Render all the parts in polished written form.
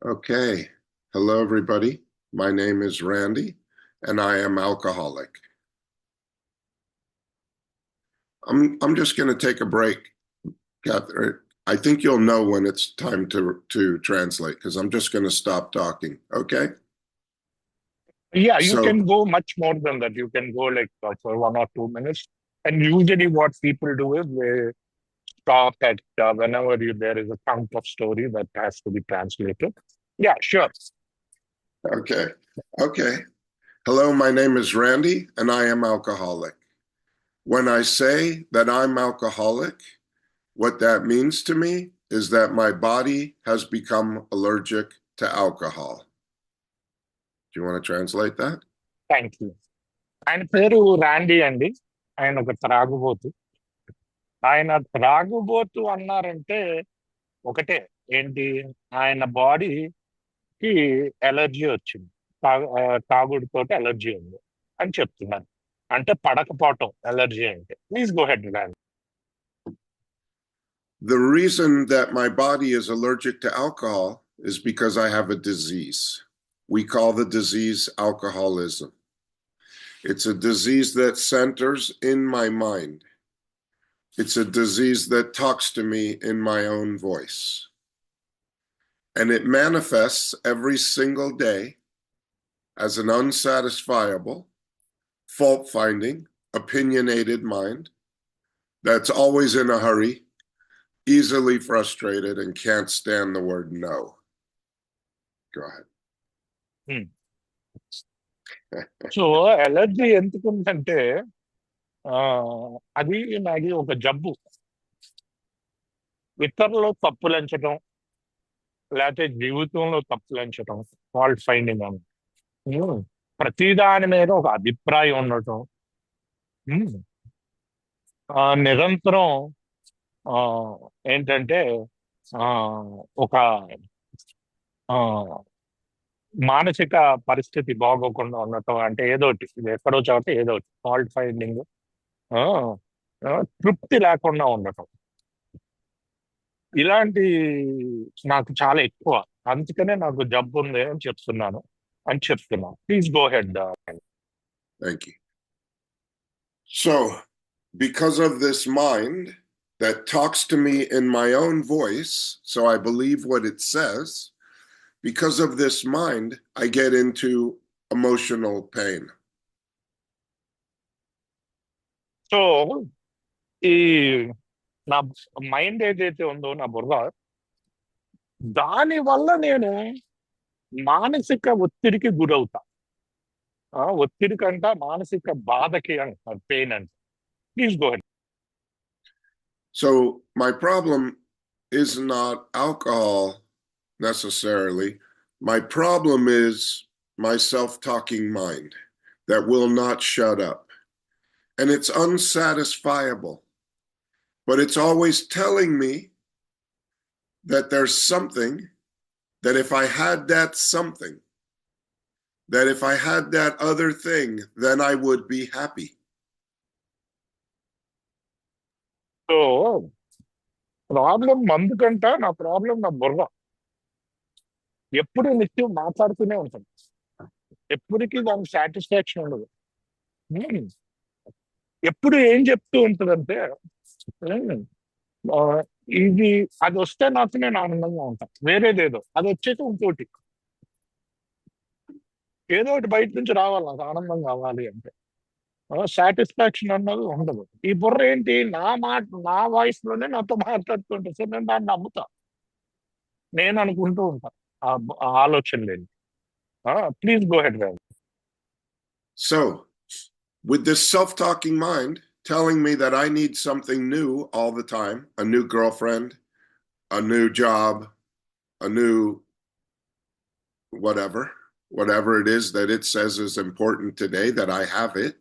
Okay. Hello, everybody. My name is Randy, and I am alcoholic. I'm just going to take a break, Catherine. I think you'll know when it's time to translate because I'm just going to stop talking. Okay. Yeah, you So, can go much more than that. You can go like for 1 or 2 minutes. And usually, what people do is they stop at whenever there is a chunk of story that has to be translated. Yeah, sure. okay. Okay. Hello, my name is Randy, and I am alcoholic. When I say that I'm alcoholic, what that means to me is that my body has become allergic to alcohol. Do you want to translate that? Thank you. ఆయన పేరు రాండీ అండి. ఆయన ఒక త్రాగుబోతు. ఆయన త్రాగుబోతు అన్నారంటే ఒకటే ఏంటి, ఆయన బాడీకి ఎలర్జీ వచ్చింది. తాగుడుతోటి ఎలర్జీ ఉంది అని చెప్తున్నారు. అంటే పడకపోవటం ఎలర్జీ అంటే. ప్లీజ్ గో హెడ్ రాండి. The reason that my body is allergic to alcohol is because I have a disease. We call the disease alcoholism. It's a disease that centers in my mind. It's a disease that talks to me in my own voice. And it manifests every single day as an unsatisfiable, fault finding, opinionated mind that's always in a hurry, easily frustrated, and can't stand the word no. Go ahead. So allergy ఎందుకుందంటే ఆ, అది నాది ఒక జబ్బు. ఇతరులు తప్పులంచడం, లేకపోతే జీవితంలో తప్పులంచడం, fault finding అని. ఉమ్, ప్రతి దాని మీద ఒక అభిప్రాయం ఉండటం. ఉమ్, నిరంతరం ఆ, ఏంటంటే ఆ, ఒక ఆ, మానసిక పరిస్థితి బాగోకుండా ఉండటం, అంటే ఏదోటి ఇది ఎక్కడో చోట ఏదోటి ఫాల్ట్ ఫైండింగ్, తృప్తి లేకుండా ఉండటం, ఇలాంటి నాకు చాలా ఎక్కువ. అందుకనే నాకు జబ్బు ఉంది అని చెప్తున్నాను అని చెప్తున్నాను. Please go head. Thank you. So, because of this mind that talks to me in my own voice, so I believe what it says, because of this mind, I get into emotional pain. So ఈ నా mind ఏదైతే ఉందో, నా బుర్ర, దాని వల్ల నేను మానసిక ఒత్తిడికి గురవుతా. ఒత్తిడి కంట మానసిక బాధకి అంటారు పెయిన్ అంటే. Please go ahead. So, my problem is not alcohol necessarily. My problem is my self talking mind that will not shut up. And it's unsatisfiable, but it's always telling me that there's something, that if I had that something, that if I had that other thing, then I would be happy. So problem మందు కంట నా problem నా బుర్ర. ఎప్పుడు నిత్యం మాట్లాడుతూనే ఉంటుంది. ఎప్పటికీ దానికి సాటిస్ఫాక్షన్ ఉండదు. ఉమ్, ఎప్పుడు ఏం చెప్తూ ఉంటుందంటే ఉమ్, ఆ, ఇది అది వస్తే నాకు నేను ఆనందంగా ఉంటాను, వేరేదేదో అది వచ్చేసి ఇంకోటి ఏదో ఒకటి బయట నుంచి రావాలి, నాకు ఆనందం కావాలి అంటే సాటిస్ఫాక్షన్ అన్నది ఉండదు. ఈ బుర్ర ఏంటి, నా మాట నా వాయిస్ లోనే నాతో మాట్లాడుతుంటే సో నేను దాన్ని నమ్ముతా, నేను అనుకుంటూ ఉంటా ఆ ఆలోచన లేని. Please go ahead. So, with this self talking mind telling me that I need something new all the time, a new girlfriend, a new job, a new whatever, whatever it is that it says is important today, that I have it.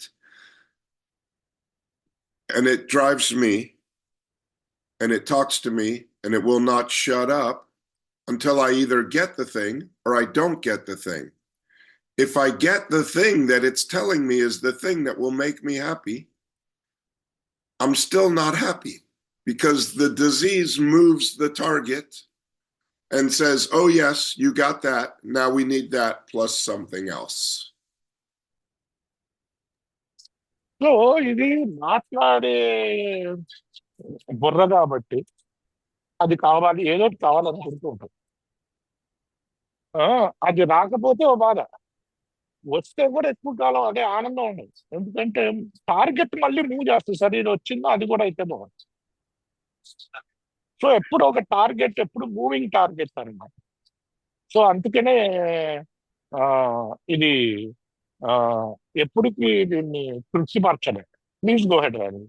And it drives me and it talks to me and it will not shut up until I either get the thing or I don't get the thing. If I get the thing that it's telling me is the thing that will make me happy, I'm still not happy because the disease moves the target and says, oh, yes, you got that. Now we need that plus something else. So ఇది మాట్లాడే బుర్ర కాబట్టి అది కావాలి, ఏదో ఒకటి కావాలనుకుంటూ ఉంటాం. అది రాకపోతే ఓ బాధ, వస్తే కూడా ఎక్కువ కాలం అదే ఆనందం ఉండదు. ఎందుకంటే టార్గెట్ మళ్ళీ మూవ్ చేస్తుంది, సరే ఇది వచ్చిందో అది కూడా అయితే బాగుంది. సో ఎప్పుడు ఒక టార్గెట్, ఎప్పుడు మూవింగ్ టార్గెట్ అనమాట. సో అందుకనే ఆ, ఇది ఆ, ఎప్పటికీ దీన్ని తృప్తిపరచలేదు. ప్లీజ్ గో హెడ్ రాని.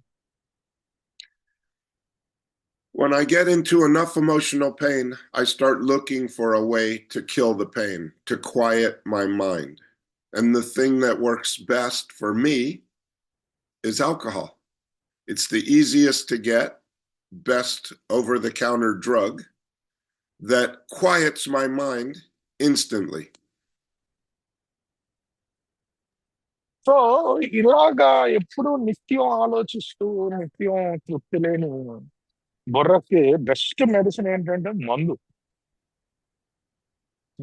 When I get into enough emotional pain, I start looking for a way to kill the pain, to quiet my mind. And the thing that works best for me is alcohol. It's the easiest to get, best over-the-counter drug that quiets my mind instantly. So ఇలాగా ఎప్పుడు నిత్యం ఆలోచిస్తూ నిత్యం తృప్తి లేని బుర్రకి best medicine ఏంటంటే మందు.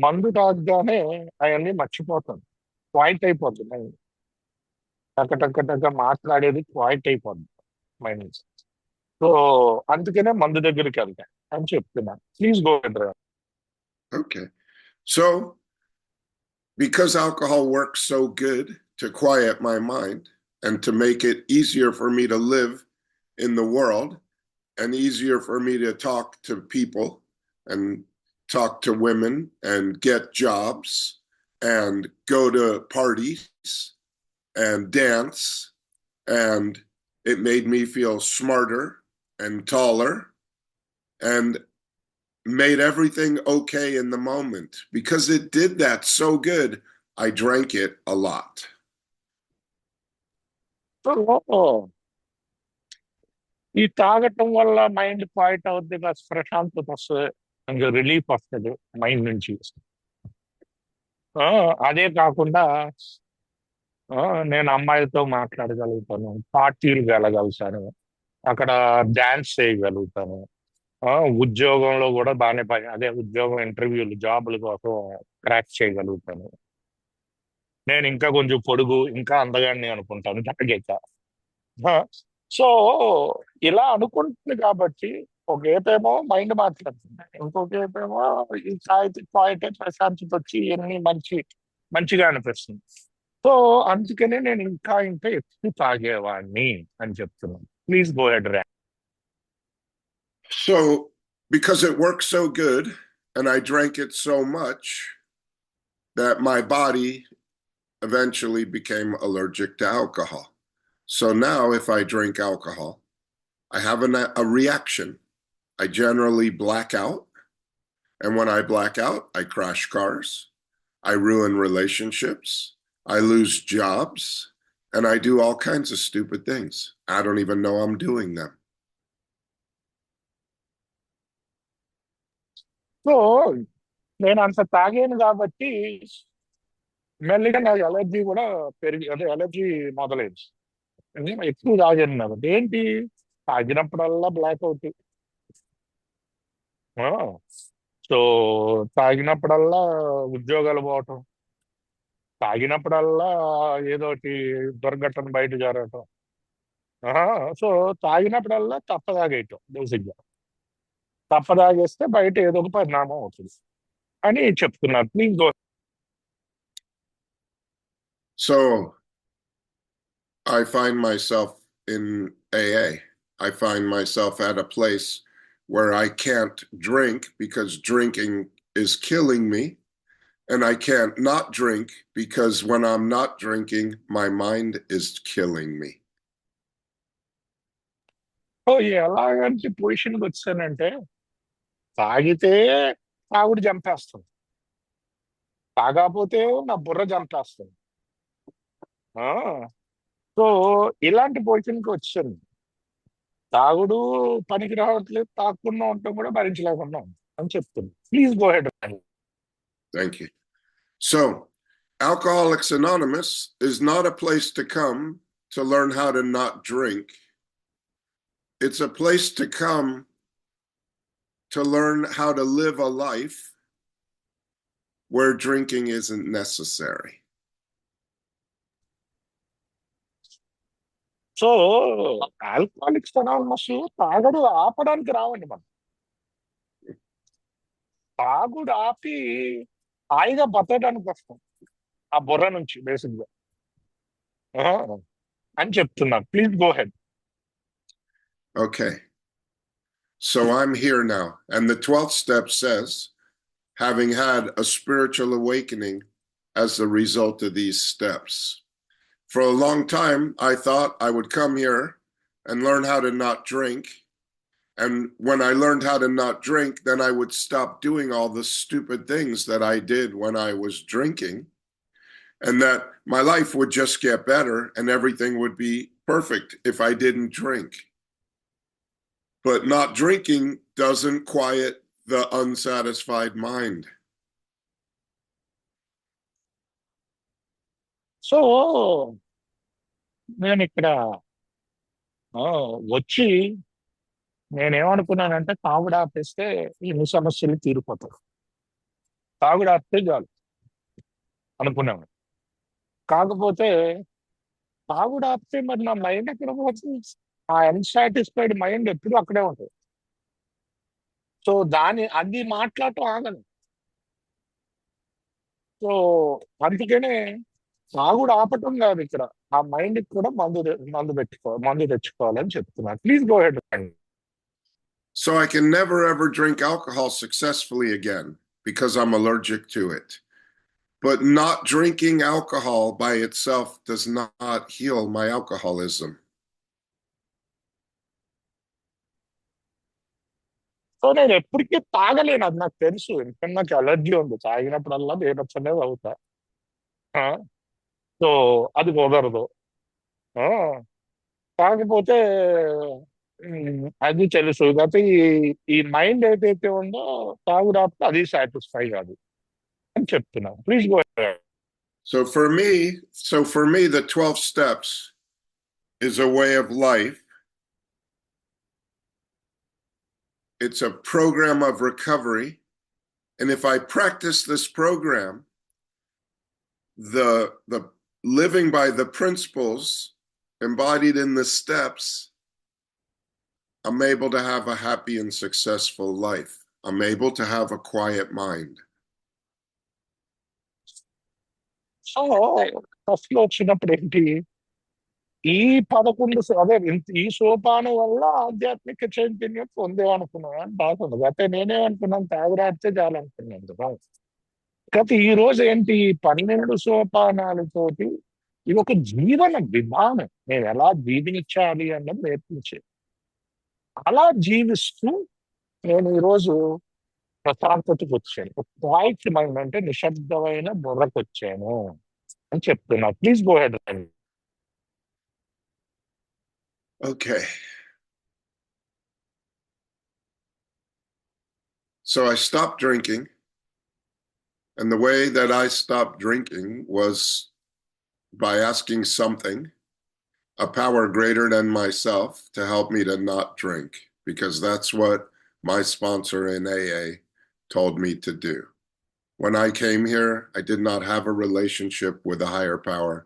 మందు తాగగానే అవన్నీ మర్చిపోతాను, క్వైట్ అయిపోతుంది మైండ్. టక్క టక్క టక్క మాట్లాడేది క్వైట్ అయిపోద్ది మైండ్. సో అందుకనే మందు దగ్గరికి వెళ్తాను అని చెప్తున్నాను. Please go ahead. Okay. So, because alcohol works so good to quiet my mind and to make it easier for me to live in the world and easier for me to talk to people and talk to women and get jobs and go to parties and dance, and it made me feel smarter and taller and made everything okay in the moment. Because it did that so good, I drank it a lot. So ఈ తాగటం వల్ల mind quiet అవుద్ది, ప్రశాంతత వస్తుంది, ఇంకా relief వస్తుంది mind నుంచి. అదే కాకుండా నేను అమ్మాయిలతో మాట్లాడగలుగుతాను, పార్టీలు వెళ్ళగలుగుతాను, అక్కడ డాన్స్ చేయగలుగుతాను, ఉద్యోగంలో కూడా బాగానే అదే ఉద్యోగం ఇంటర్వ్యూలు జాబుల కోసం క్రాక్ చేయగలుగుతాను. నేను ఇంకా కొంచెం పొడుగు, ఇంకా అందగాన్ని అనుకుంటాను టార్గెట్. సో ఇలా అనుకుంటుంది కాబట్టి ఒక ఏపేమో మైండ్ మాట్లాడుతుంది, ఇంకొక ఏపేమో ఈ క్వైట్ ప్రశాంతత వచ్చి ఇవన్నీ మంచిగా అనిపిస్తుంది. సో అందుకనే నేను ఇంకా ఎక్కువ తాగేవాడిని అని చెప్తున్నాను. Please go ahead. So, because it worked so good and I drank it so much that my body eventually became allergic to alcohol. So now if I drink alcohol, I have a reaction. I generally black out. And when I black out, I crash cars. I ruin relationships. I lose jobs. And I do all kinds of stupid things. I don't even know I'm doing them. So నేను అంత తాగాను కాబట్టి మెల్లిగా నాకు allergy కూడా అదే allergy మొదలైంది. ఎక్కువ తాగాను కాబట్టి ఏంటి, తాగినప్పుడల్లా బ్లాక్ అవుట్. సో తాగినప్పుడల్లా ఉద్యోగాలు పోవటం, తాగినప్పుడల్లా ఏదోటి దుర్ఘటన బయట జరగటం. సో తాగినప్పుడల్లా తప్పదాగేయటం, బేసిక్గా తప్పదాగేస్తే బయట ఏదో ఒక పరిణామం అవుతుంది అని చెప్తున్నారు. Please go. So I find myself in AA. I find myself at a place where I can't drink because drinking is killing me. And I can't not drink because when I'm not drinking, my mind is killing me. ఎలాగంటే పొజిషన్కి వచ్చానంటే, తాగితే తాగుడు చంపేస్తుంది, తాగకపోతే నా బుర్ర చంపేస్తుంది. సో ఇలాంటి పొజిషన్కి వచ్చాను. తాగుడు పనికి రావట్లేదు, తాగకుండా ఉంటాం కూడా భరించలేకుండా అని చెప్తుంది. Please go head. Thank you. So, Alcoholics Anonymous is not a place to come to learn how to not drink. It's a place to come to learn how to live a life where drinking isn't necessary. So alcoholics anonymous తాగడు ఆపడానికి రావండి మనం. తాగుడు ఆపి హాయిగా బతకడానికి వస్తాం ఆ బుర్ర నుంచి బేసిక్ గా అని చెప్తున్నారు. Please go ahead. Okay. So I'm here now. And the 12th step says, having had a spiritual awakening as the result of these steps. For a long time, I thought I would come here and learn how to not drink. And when I learned how to not drink, then I would stop doing all the stupid things that I did when I was drinking. And that my life would just get better and everything would be perfect if I didn't drink. But not drinking doesn't quiet the unsatisfied mind. So నేను ఇక్కడ వచ్చి నేనేమనుకున్నానంటే తాగుడు ఆపేస్తే ఇన్ని సమస్యలు తీరిపోతాయి, తాగుడు ఆపితే చాలు అనుకున్నాను. కాకపోతే తాగుడు ఆపితే మరి నా మైండ్ ఎక్కడ పోతుంది? ఆ అన్సాటిస్ఫైడ్ మైండ్ ఎప్పుడు అక్కడే ఉంటుంది. సో అది మాట్లాడటం ఆగను. సో అందుకనే తాగుడు ఆపటం కాదు ఇక్కడ, ఆ మైండ్ కూడా మందు తెచ్చుకోవాలని చెప్తున్నాను. Please go ahead. So I can never ever drink alcohol successfully again because I'm allergic to it. But not drinking alcohol by itself does not heal my alcoholism. So నేను ఎప్పటికీ తాగలేను, అది నాకు తెలుసు. ఎందుకంటే నాకు అలర్జీ ఉంది, తాగినప్పుడల్లా బేరచ్చనే అవుతా. సో అది కుదరదు. కాకపోతే అది తెలుసు. కాకపోతే ఈ మైండ్ ఏదైతే ఉందో తాగుడాపితే అది సాటిస్ఫై కాదు అని చెప్తున్నాను. Please go. So for me, the 12 steps is a way of life. It's a program of recovery. And if I practice this program, the living by the principles embodied in the steps, I'm able to have a happy and successful life. I'm able to have a quiet mind. So first లో వచ్చినప్పుడు ఏంటి, ఈ 11 ఈ సోపానం వల్ల ఆధ్యాత్మిక చైతన్యం పొందేమనుకున్నాను అని బాగుంది. అయితే నేనేమనుకున్నాను, తాగురాడితే చాలనుకున్నాను కదా. కాకపోతే ఈ రోజు ఏంటి, 12 సోపానాలతోటి ఇది ఒక జీవన విధానం, నేను ఎలా జీవించాలి అన్నది నేర్పించే. అలా జీవిస్తూ నేను ఈరోజు ప్రశాంతతకు వచ్చాను. క్వైట్ మైండ్ అంటే నిశ్శబ్దమైన బుర్రకు వచ్చాను అని చెప్తున్నా. Please go ahead. Okay. So I stopped drinking. And the way that I stopped drinking was by asking something, a power greater than myself, to help me to not drink, because that's what my sponsor in AA told me to do. When I came here, I did not have a relationship with a higher power.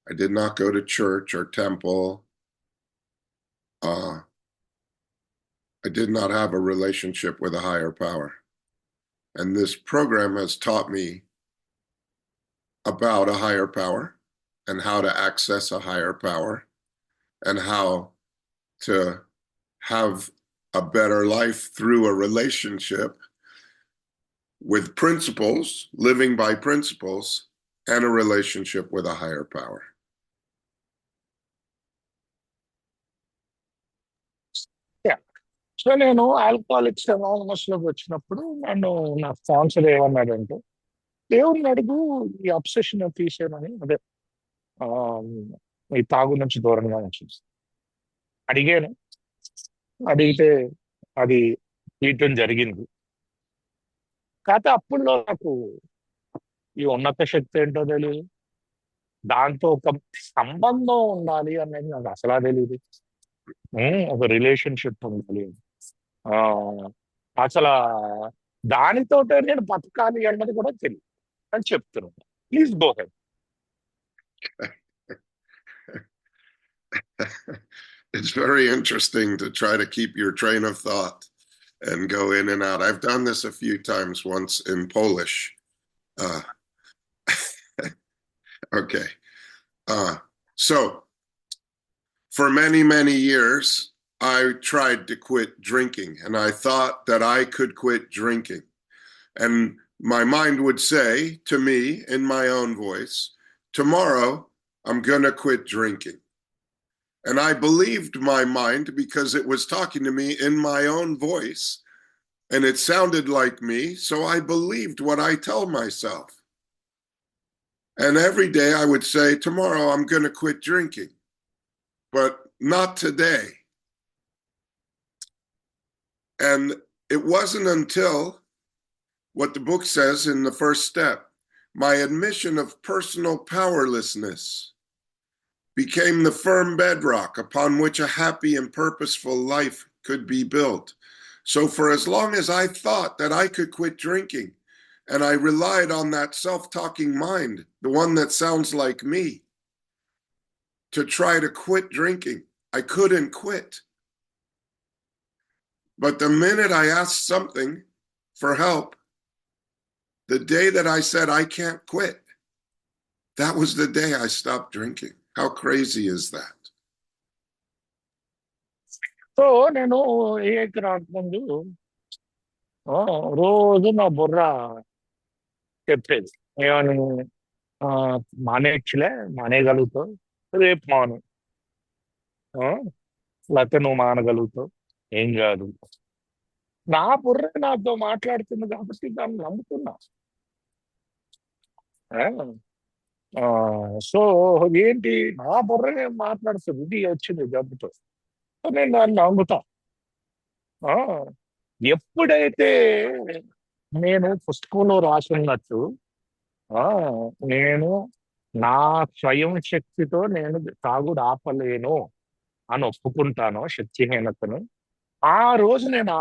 I did not go to church or temple. I did not have a relationship with a higher power. And this program has taught me about a higher power and how to access a higher power and how to have a better life through a relationship with principles, living by principles, and a relationship with a higher power. So నేను alcoholics anonymous లోకి వచ్చినప్పుడు నన్ను నా sponsor ఏమన్నాడంటే, దేవుడిని అడుగు ఈ obsession తీసేయమని, అదే ఈ తాగు నుంచి దూరంగా నుంచి అడిగాను. అడిగితే అది తీయటం జరిగింది. కాకపోతే అప్పుడులో నాకు ఈ ఉన్నత శక్తి ఏంటో తెలియదు, దాంతో ఒక సంబంధం ఉండాలి అనేది నాకు అసలా తెలియదు. ఒక రిలేషన్షిప్ ఉండాలి. అసలు దానితోటే నేను బతకాలి అన్నది కూడా తెలియదు అని చెప్తున్నాను. Please go head. It's very interesting to try to keep your train of thought and go in and out. I've done this a few times, once in Polish. Uh, okay. So, for many, many years, I tried to quit drinking, and I thought that I could quit drinking. And my mind would say to me in my own voice, tomorrow I'm going to quit drinking. And I believed my mind because it was talking to me in my own voice and it sounded like me. So I believed what I tell myself. And every day I would say, tomorrow I'm going to quit drinking, but not today. And it wasn't until what the book says in the first step, my admission of personal powerlessness became the firm bedrock upon which a happy and purposeful life could be built. So for as long as I thought that I could quit drinking, and I relied on that self-talking mind, the one that sounds like me, to try to quit drinking, I couldn't quit. But the minute I asked something for help, the day that I said I can't quit, that was the day I stopped drinking. How crazy is that? So నేను ఏఐకి రాకముందు ఆ, రోజు నా బుర్ర చెప్పేది ఏమని, ఆ, మానేయచ్చులే, మానేయగలుగుతావు, రేపు మాను, ఆ, లేకపోతే నువ్వు మానగలుగుతావు, ఏం కాదు. నా బుర్ర నాతో మాట్లాడుతుంది కాబట్టి దాన్ని నమ్ముతున్నా. ఆ, ఆ, సో ఏంటి, నా బుర్రనే మాట్లాడుతుంది, ఇది వచ్చింది జబ్బుతో, సో నేను దాన్ని నమ్ముతా. ఆ, ఎప్పుడైతే నేను పుస్తకంలో రాసున్నట్టు ఆ నేను నా స్వయం శక్తితో నేను తాగుడు ఆపలేను అని ఒప్పుకుంటానో శక్తిహీనతను, ఆ రోజు నేను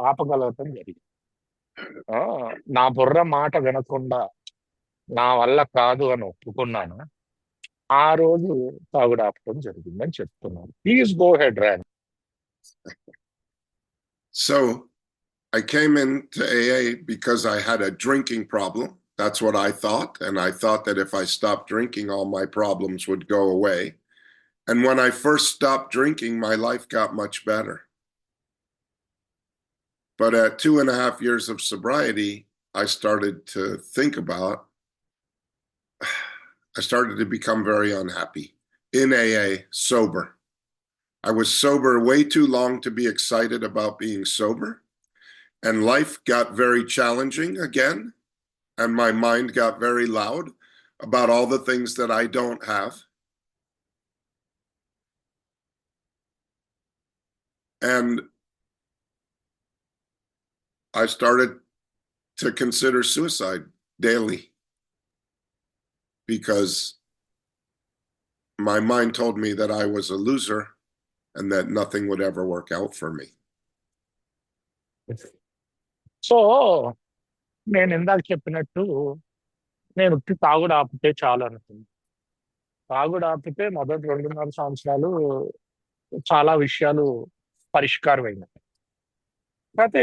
ఆపగలగటం జరిగింది. ఆ నా బుర్ర మాట వినకుండా నా వల్ల కాదు అని ఒప్పుకున్నాను, ఆ రోజు తాగుడు ఆపటం జరిగిందని చెప్తున్నాను. Please go ahead Ryan. So I came into AA because I had a drinking problem. That's what I thought. And I thought that if I stopped drinking, all my problems would go away. And when I first stopped drinking, my life got much better. But at 2.5 years of sobriety, I started to think about, I started to become very unhappy in AA, sober. I was sober way too long to be excited about being sober. And life got very challenging again. And my mind got very loud about all the things that I don't have. And I started to consider suicide daily because my mind told me that I was a loser and that nothing would ever work out for me. So నేను ఇందాక చెప్పినట్టు నేను ఉత్తి తాగుడు ఆపితే చాలు అనుకున్నాను. తాగుడు ఆపితే మొదటి 2.5 సంవత్సరాలు చాలా విషయాలు పరిష్కారం అయినాయి. అయితే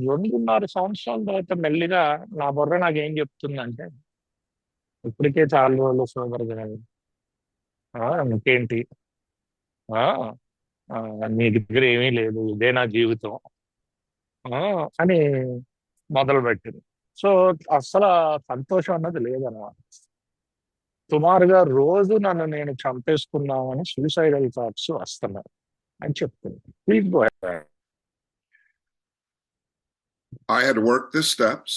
2.5 సంవత్సరాల తర్వాత మెల్లిగా నా బుర్ర నాకేం చెప్తుందంటే, ఇప్పటికే చాలా రోజులు సోబర్గా ఇంకేంటి, ఆ ఆ, నీ దగ్గర ఏమీ లేదు, ఇదే నా జీవితం ఆ అని మొదలు పెట్టింది. సో అసలు సంతోషం అన్నది లేదన్నమాట. సుమారుగా రోజు నన్ను నేను చంపేసుకున్నామని సూసైడల్ థాట్స్ వస్తున్నాయి అని చెప్తుంది. Please go ahead. I had worked the steps.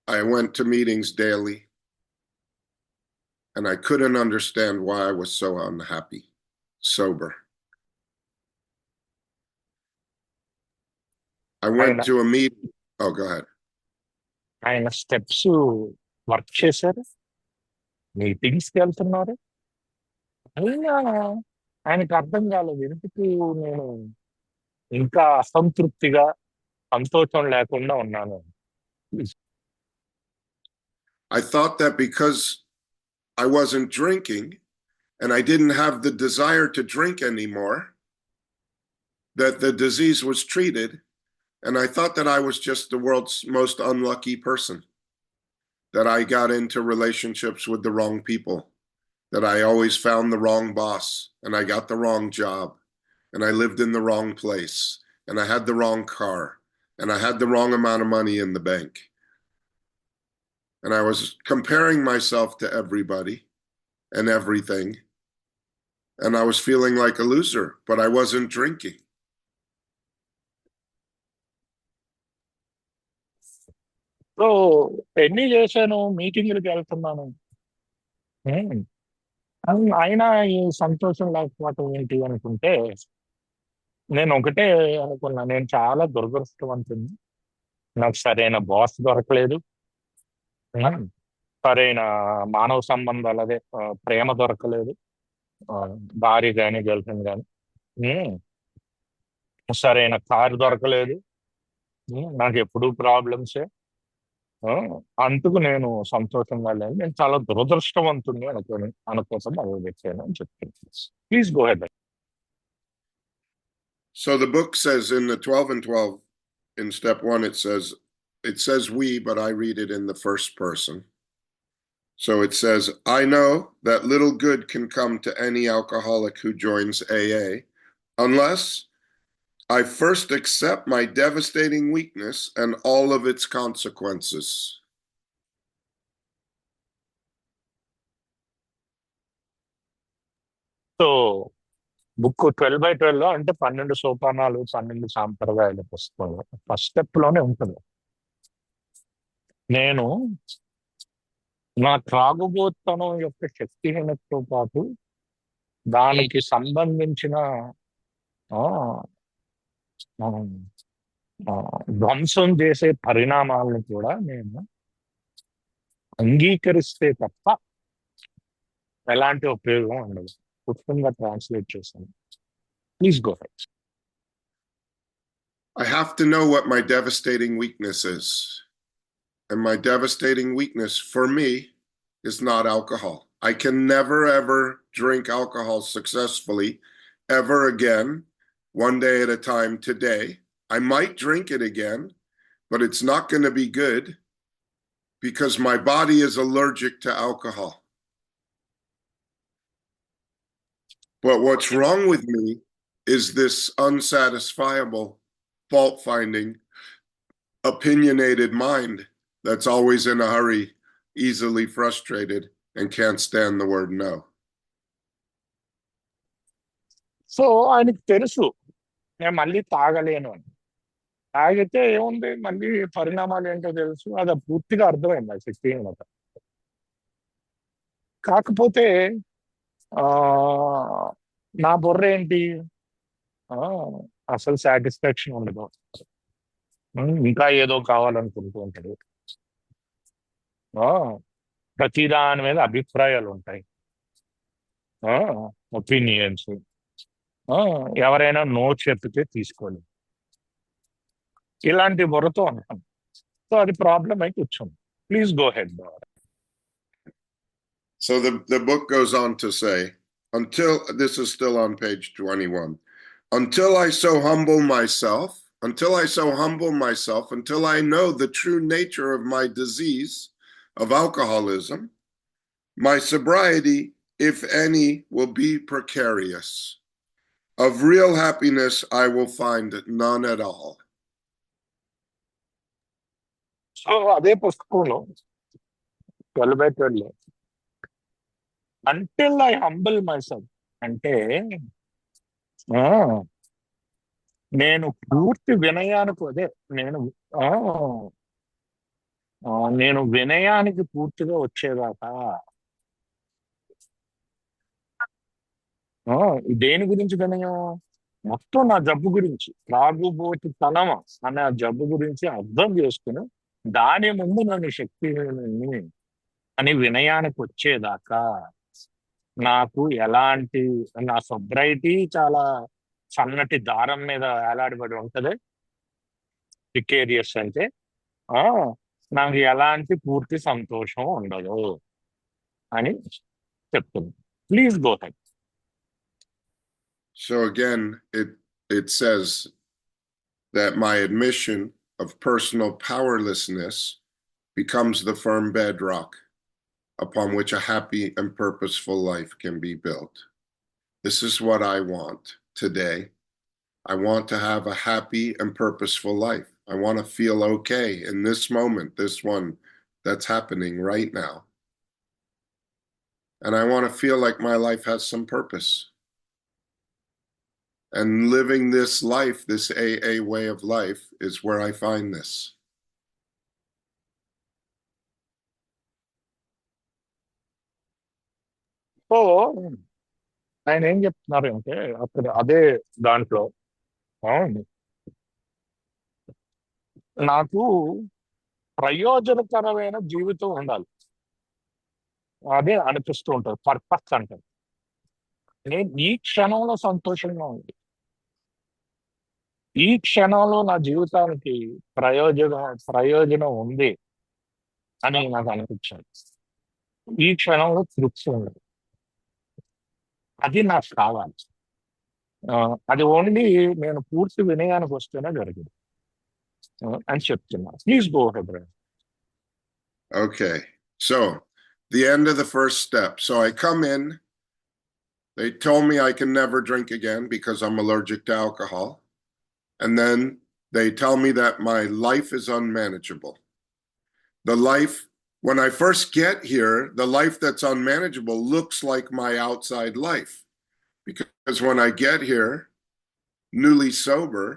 I went to meetings daily. And I couldn't understand why I was so unhappy, sober. I went ఆయన to a meeting. Oh, go ahead. ఆయన steps work చేశారు, మీటింగ్స్కి వెళ్తున్నారు, అయినా ఆయనకు అర్థం కాలేదు ఎందుకు నేను ఇంకా అసంతృప్తిగా సంతోషం లేకుండా ఉన్నాను. I thought that because I wasn't drinking and I didn't have the desire to drink anymore, that the disease was treated. And I thought that I was just the world's most unlucky person, that I got into relationships with the wrong people, that I always found the wrong boss and I got the wrong job and I lived in the wrong place and I had the wrong car and I had the wrong amount of money in the bank. And I was comparing myself to everybody and everything. And I was feeling like a loser, but I wasn't drinking. So ఎన్ని చేశాను, మీటింగ్లకు వెళ్తున్నాను. ఉమ్, అయినా ఈ సంతోషం లేకపోవటం ఏంటి అనుకుంటే, నేను ఒకటే అనుకున్నా, నేను చాలా దురదృష్టవంతుని. నాకు సరైన బాస్ దొరకలేదు. ఉమ్, సరైన మానవ సంబంధాలు, అదే ప్రేమ దొరకలేదు. ఆ, భార్య కానీ గర్ల్ ఫ్రెండ్ కానీ. సరైన కారు దొరకలేదు. నాకు ఎప్పుడూ ప్రాబ్లమ్సే. అందుకు నేను సంతోషంగా లేను, నేను చాలా దురదృష్టవంతుని అనుకోవటం మొదలుపెట్టాను అని చెప్తాను. Please go ahead. So the book says in the 12 and 12, in step 1, it says we, but I read it in the first person. So it says, I know that little good can come to any alcoholic who joins AA unless I first accept my devastating weakness and all of its consequences. So book 12/12 అంటే 12 సోపానాలు, 12 సాంప్రదాయాల పుస్తకంలో first step లోనే ఉంటుంది. నేను నా త్రాగుబోతనం యొక్క శక్తిహీనతతో పాటు దానికి సంబంధించిన ఆ, ఆ, ఆ, ధ్వంసం చేసే పరిణామాలను కూడా నేను అంగీకరిస్తే తప్ప ఎలాంటి ఉపయోగం ఉండదు. పుస్తకంగా ట్రాన్స్లేట్ చేశాను. Please go head. I have to know what my devastating weakness is. And my devastating weakness for me is not alcohol. I can never, ever drink alcohol successfully ever again, one day at a time today. I might drink it again, but it's not going to be good because my body is allergic to alcohol. But what's wrong with me is this unsatisfiable, fault finding, opinionated mind that's always in a hurry, easily frustrated, and can't stand the word no. So ఆయనకు తెలుసు నేను మళ్ళీ తాగలేను అని. తాగితే ఏముంది, మళ్ళీ పరిణామాలు ఏంటో తెలుసు, అది పూర్తిగా అర్థమైంది ఆ శక్తిహీనత. కాకపోతే ఆ నా బుర్ర ఏంటి, ఆ, అసలు సాటిస్ఫాక్షన్ ఉండదు. ఇంకా ఏదో కావాలనుకుంటూ ఉంటాడు. ఆ, ప్రతి దాని మీద అభిప్రాయాలు ఉంటాయి, ఒపీనియన్స్. ఎవరైనా నో చెప్పితే తీసుకోండి, ఇలాంటి బుర్రతో ఉంటాం. సో అది ప్రాబ్లం అయి కూర్చోండి. Please go ahead. So the book goes on to say, until this is still on page 21, until I so humble myself, until I know the true nature of my disease of alcoholism, my sobriety, if any, will be precarious. Of real happiness, I will find none at all. So అదే పుస్తకంలో 12/12 until I humble myself అంటే ఆ, నేను పూర్తి వినయానికి, అదే నేను ఆ, నేను వినయానికి పూర్తిగా వచ్చేదాకా. దేని గురించి వినయం? మొత్తం నా జబ్బు గురించి, త్రాగుబోతు తనమా అనే ఆ జబ్బు గురించి అర్థం చేసుకుని దాని ముందు నన్ను శక్తిహీనుని అని వినయానికి వచ్చేదాకా నాకు ఎలాంటి, నా సొబ్రైటీ చాలా సన్నటి దారం మీద వేలాడబడి ఉంటది. ప్రికేరియస్ అంటే ఆ నాకు ఎలాంటి పూర్తి సంతోషం ఉండదు అని చెప్తుంది. Please go ahead. So again, it says that my admission of personal powerlessness becomes the firm bedrock upon which a happy and purposeful life can be built. This is what I want today. I want to have a happy and purposeful life. I want to feel okay in this moment, this one that's happening right now. And I want to feel like my life has some purpose. And living this life, this AA way of life, is where I find this. So ఆయన ఏం చెప్తున్నారు అంటే అక్కడ అదే దాంట్లో ఆ, నాకు ప్రయోజనకరమైన జీవితం ఉండాలి. అదే అనిపిస్తూ ఉంటుంది. పర్పస్ అంటే నేను ఈ క్షణంలో సంతోషంగా ఉంది. ఈ క్షణంలో నా జీవితానికి ప్రయోజనం ఉంది అని నాకు అనిపించింది. ఈ క్షణంలో తృప్తి ఉంది. అది నాకు కావాలి. అది ఓన్లీ నేను పూర్తి వినయానికి వస్తేనే జరిగింది అని చెప్తున్నా. Please go ahead. Okay, so the end of the first step. So I come in, they told me I can never drink again because I'm allergic to alcohol. And then they tell me that my life is unmanageable. The life, when I first get here, the life that's unmanageable looks like my outside life. Because when I get here, newly sober,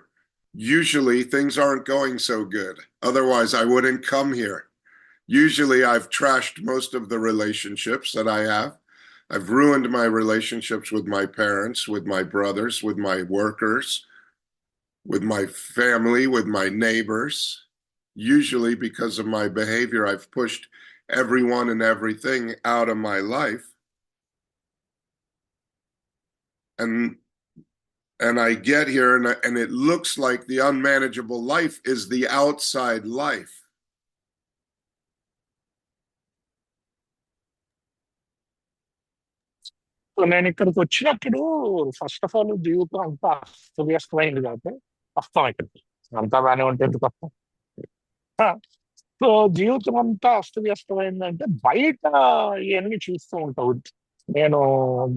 usually things aren't going so good. Otherwise, I wouldn't come here. Usually, I've trashed most of the relationships that I have. I've ruined my relationships with my parents, with my brothers, with my workers, with my family, with my neighbors. Usually, because of my behavior, I've pushed everyone and everything out of my life. And I get here, and it looks like the unmanageable life is the outside life. So నేను ఇక్కడికి వచ్చినప్పుడు first of all జీవితం అంతా అస్తవ్యస్తమైంది కాబట్టి వస్తాం ఇక్కడికి. అంతా బాగానే ఉంటే ఎందుకు వస్తాం? సో జీవితం అంతా అస్తవ్యస్తమైందంటే బయట ఇవన్నీ చూస్తూ ఉంటావు. నేను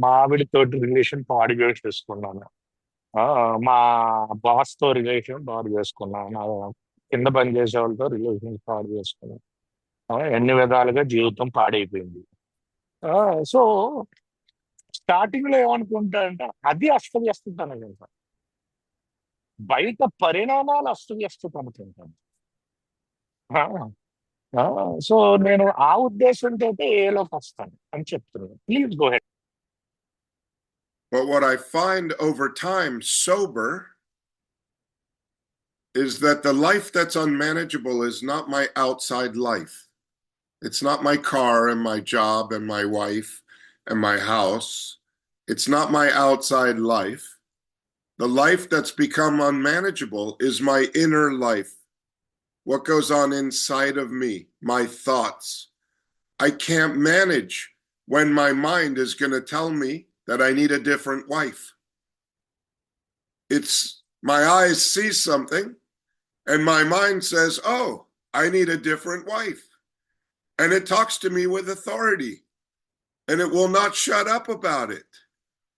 మా ఆవిడతోటి రిలేషన్ పాడు చేసుకున్నాను. ఆ, మా బాస్ తో రిలేషన్ పాడు చేసుకున్నాను. నా కింద పని చేసే వాళ్ళతో రిలేషన్ పాడు చేసుకున్నాను. ఎన్ని విధాలుగా జీవితం పాడైపోయింది. సో స్టార్టింగ్ లో ఏమనుకుంటా అంటే అది అస్తవ్యస్తత కదా, బయట పరిణామాలు అస్తవ్యస్తత అనుకుంటాను. సో నేను ఆ ఉద్దేశంతో ఏలోకి వస్తాను అని చెప్తున్నాను. Please go head. But what I find over time sober is that the life that's unmanageable is not my outside life. It's not my car and my job and my wife and my house. It's not my outside life. The life that's become unmanageable is my inner life. What goes on inside of me, my thoughts. I can't manage when my mind is going to tell me that I need a different wife. It's my eyes see something and my mind says, oh, I need a different wife. And it talks to me with authority and it will not shut up about it.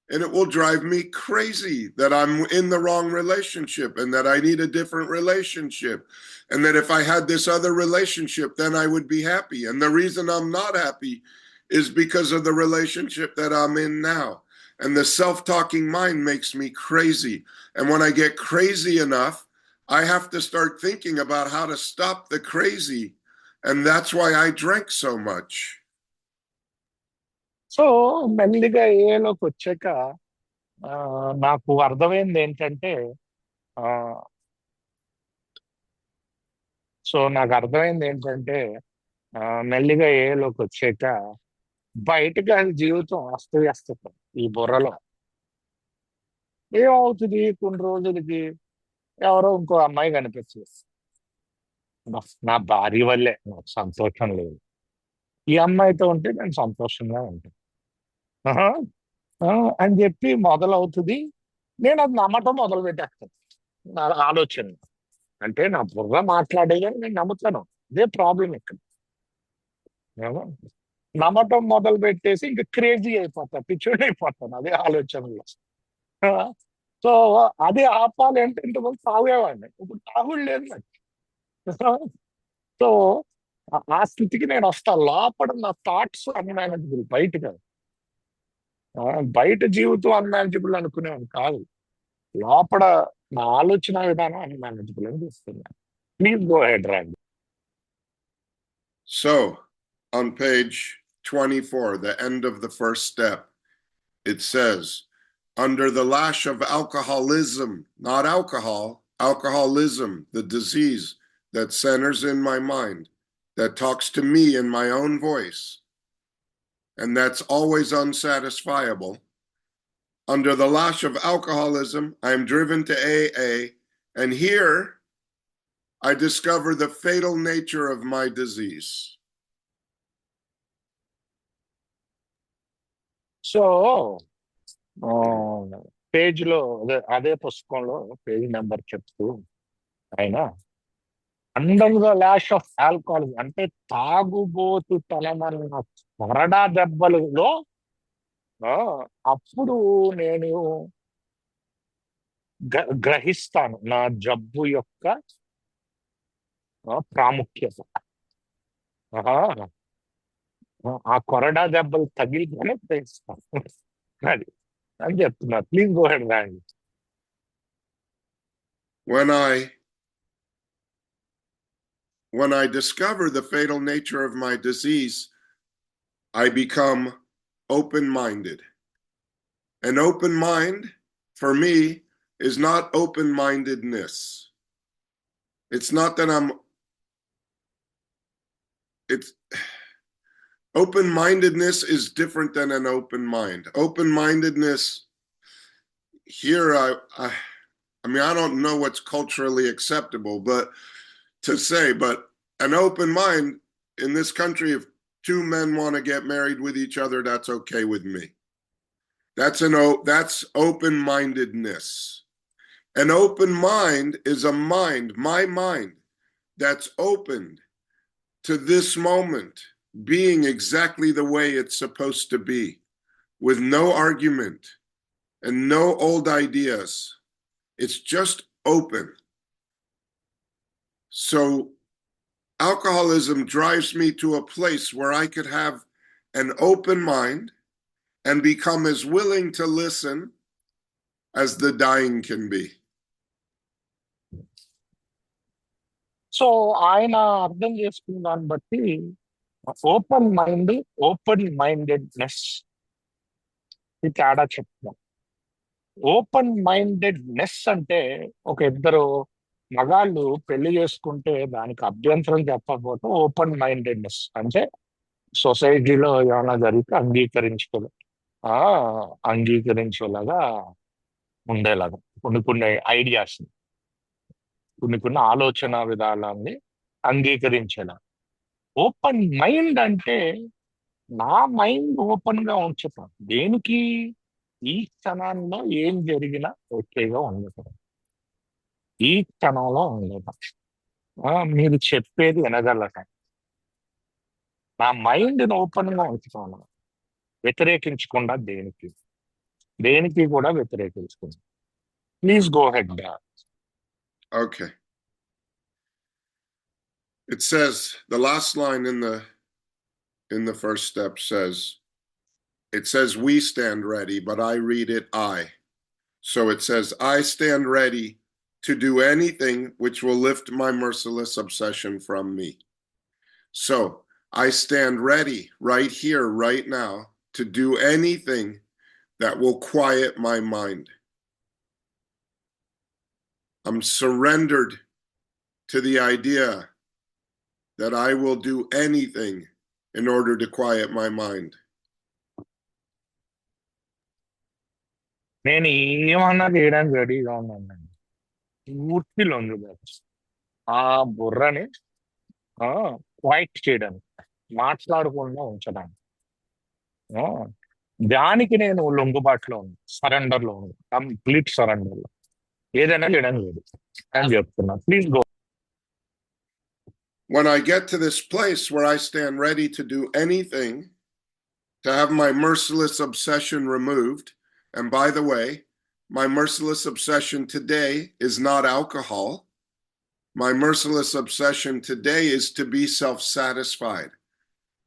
And it will drive me crazy that I'm in the wrong relationship and that I need a different relationship. And that if I had this other relationship, then I would be happy. And the reason I'm not happy is because of the relationship that I'm in now. And the self-talking mind makes me crazy. And when I get crazy enough, I have to start thinking about how to stop the crazy. And that's why I drink so much. So మెల్లిగా ఏలోకి వచ్చాక నాకు అర్థమైంది ఏంటంటే ఆ, నాకు అర్థమైంది ఏంటంటే మెల్లిగా ఏలోకి వచ్చాక బయటకు అది జీవితం అస్తవ్యస్తత ఈ బుర్రలో. ఏమవుతుంది కొన్ని రోజులకి ఎవరో ఇంకో అమ్మాయి కనిపిస్తుంది. నా భార్య వల్లే నాకు సంతోషం లేదు. ఈ అమ్మాయితో ఉంటే నేను సంతోషంగా ఉంటాను. ఆహా, ఆ, అని చెప్పి మొదలవుతుంది. నేను అది నమ్మటం మొదలు పెట్టేస్తాను. నా ఆలోచన అంటే నా బుర్ర మాట్లాడేదని నేను నమ్ముతాను. ఇదే ప్రాబ్లం ఇక్కడ. ఏమో? నమ్మటం మొదలు పెట్టేసి ఇంకా క్రేజీ అయిపోతా, పిచ్చోడి అయిపోతాను అదే ఆలోచనలో. సో అది ఆపాలి అంటే ఇంతకుముందు తాగేవాడిని, ఇప్పుడు తాగుడు లేదు నాకు. సో ఆ స్థితికి నేను వస్తాను. లోపల నా థాట్స్ అన్మేనేజబుల్, బయట కాదు. బయట జీవితం అన్మేనేజబుల్ అనుకునేవాడు కాదు. లోపల నా ఆలోచన విధానం అన్మేనేజబుల్ అని చూస్తున్నాను. ప్లీజ్ గో హెడ్ రండి. So, on page 24, the end of the first step, it says, under the lash of alcoholism, not alcohol, alcoholism, the disease that centers in my mind, that talks to me in my own voice, and that's always unsatisfiable. Under the lash of alcoholism, I'm driven to AA, and here I discover the fatal nature of my disease. So page లో అదే పుస్తకంలో page number చెప్తూ ఆయన under the lash of alcohol అంటే తాగుబోతు తలమన్న కొరడా దెబ్బలలో ఆ, అప్పుడు నేను గ్రహిస్తాను నా జబ్బు యొక్క ప్రాముఖ్యత. ఆహా, ఆ కొరడా దెబ్బలు తగిలితేనే గ్రహిస్తాను. అది అని చెప్తున్నా. ప్లీజ్ గో హెడ్ రండి. When I discover the fatal nature of my disease, I become open-minded. An open mind, for me, is not open-mindedness. It's not that open-mindedness is different than an open mind. Open-mindedness, here, I mean, I don't know what's culturally acceptable, but an open mind in this country, if two men want to get married with each other, that's okay with me. That's open-mindedness. An open mind is a mind, my mind, that's opened to this moment being exactly the way it's supposed to be, with no argument and no old ideas. It's just open. So alcoholism drives me to a place where I could have an open mind and become as willing to listen as the dying can be. So ఆయన అర్థం చేసుకున్న దాన్ని బట్టి open mindedness ఈ తేడా చెప్తాం. Open mindedness అంటే ఒక ఇద్దరు మగాళ్ళు పెళ్లి చేసుకుంటే దానికి అభ్యంతరం చెప్పకపోతే ఓపెన్ మైండెడ్నెస్ అంటే సొసైటీలో ఏమైనా జరిగితే అంగీకరించేలాగా ఉండేలాగా కొన్ని ఐడియాస్, కొన్ని ఆలోచన విధానాన్ని అంగీకరించేలా. ఓపెన్ మైండ్ అంటే నా మైండ్ ఓపెన్ గా ఉంచుతాం. దేనికి? ఈ క్షణాల్లో ఏం జరిగినా ఓకేగా ఉండటం, ఈ క్షణంలో ఉండటం, మీరు చెప్పేది వినగలటం. నా మైండ్ ఓపెన్ గా ఉంచుతాను, వ్యతిరేకించకుండా దేనికి కూడా వ్యతిరేకించకుండా. Please go ahead. Okay. It says, the last line in the first step says, it says we stand ready, but I read it I. So it says, I stand ready to do anything which will lift my merciless obsession from me. So I stand ready right here, right now, to do anything that will quiet my mind. I'm surrendered to the idea that I will do anything in order to quiet my mind. నేను ఏమన్నా చేయడానికి రెడీగా ఉన్నానండి. పూర్తి లొంగిపోవచ్చు ఆ బుర్రని quiet చేయడానికి, మాట్లాడకుండా ఉంచడానికి. ఆ, దానికి నేను లొంగుబాటులో ఉంది, సరెండర్ లో ఉంది, కంప్లీట్ సరెండర్ లో ఏదైనా చేయడానికి లేదు అని చెప్తున్నా. Please go. When I get to this place where I stand ready to do anything to have my merciless obsession removed, and by the way, my merciless obsession today is not alcohol. My merciless obsession today is to be self-satisfied.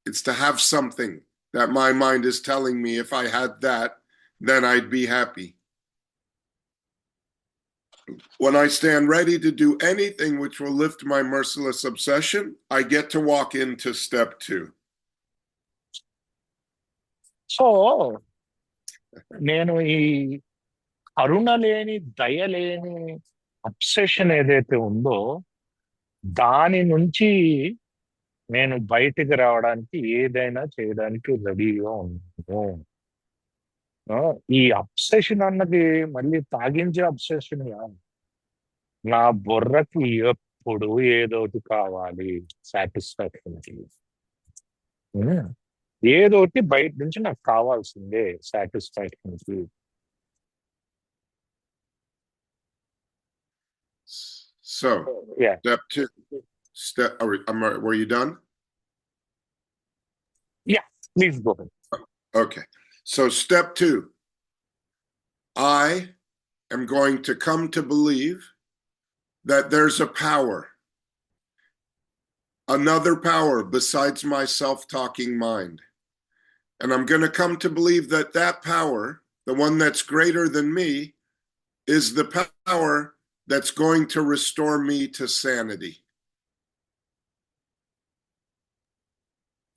It's to have something that my mind is telling me if I had that, then I'd be happy. When I stand ready to do anything which will lift my merciless obsession, I get to walk into step 2. So నేను ఈ కరుణ లేని, దయ లేని obsession ఏదైతే ఉందో దాని నుంచి నేను బయటికి రావడానికి ఏదైనా చేయడానికి రెడీగా ఉన్నాను. ఆ, ఈ అబ్సెషన్ అన్నది మళ్ళీ తాగించే అబ్సెషన్ కాదు. నా బుర్రకి ఎప్పుడు ఏదోటి కావాలి, సాటిస్ఫాక్షన్. ఏదోటి బయట నుంచి నాకు కావాల్సిందే satisfaction. So, yeah, step 2. Were you done? Yeah, please go. Okay. So, step 2. I am going to come to believe that there's a power, another power besides my self-talking mind. And I'm going to come to believe that that power, the one that's greater than me, is the power that's going to restore me to sanity.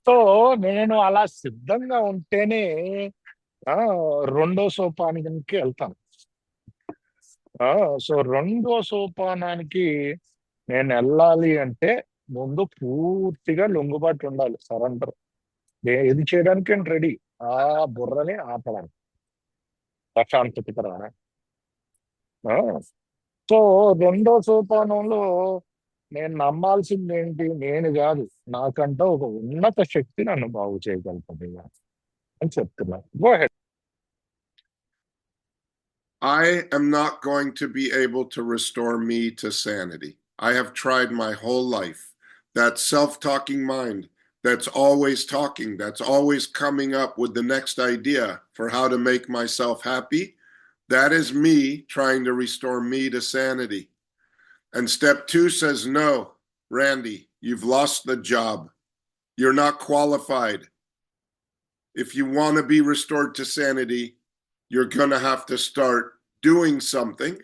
So నేను అలా సిద్ధంగా ఉంటేనే ఆ, రెండో సోపానానికి వెళ్తాను. So రెండో సోపానానికి నేను వెళ్ళాలి అంటే ముందు పూర్తిగా లొంగుబాటు ఉండాలి, సరెండర్. ఇది చేయడానికి నేను రెడీ. ఆ బుర్రని ఆపడానికి, ప్రశాంతత రావడానికి. సో రెండో సోపానంలో నేను నమ్మాల్సింది ఏంటి? నేను కాదు, నాకంటూ ఒక ఉన్నత శక్తి నన్ను బాగు చేయగలుగుతుంది అని చెప్తున్నా. Go head. I am not going to be able to restore me to sanity. I have tried my whole life. That self-talking mind that's always talking, that's always coming up with the next idea for how to make myself happy, that is me trying to restore me to sanity. And step 2 says, no, Randy, you've lost the job. You're not qualified. If you want to be restored to sanity, you're going to have to start doing something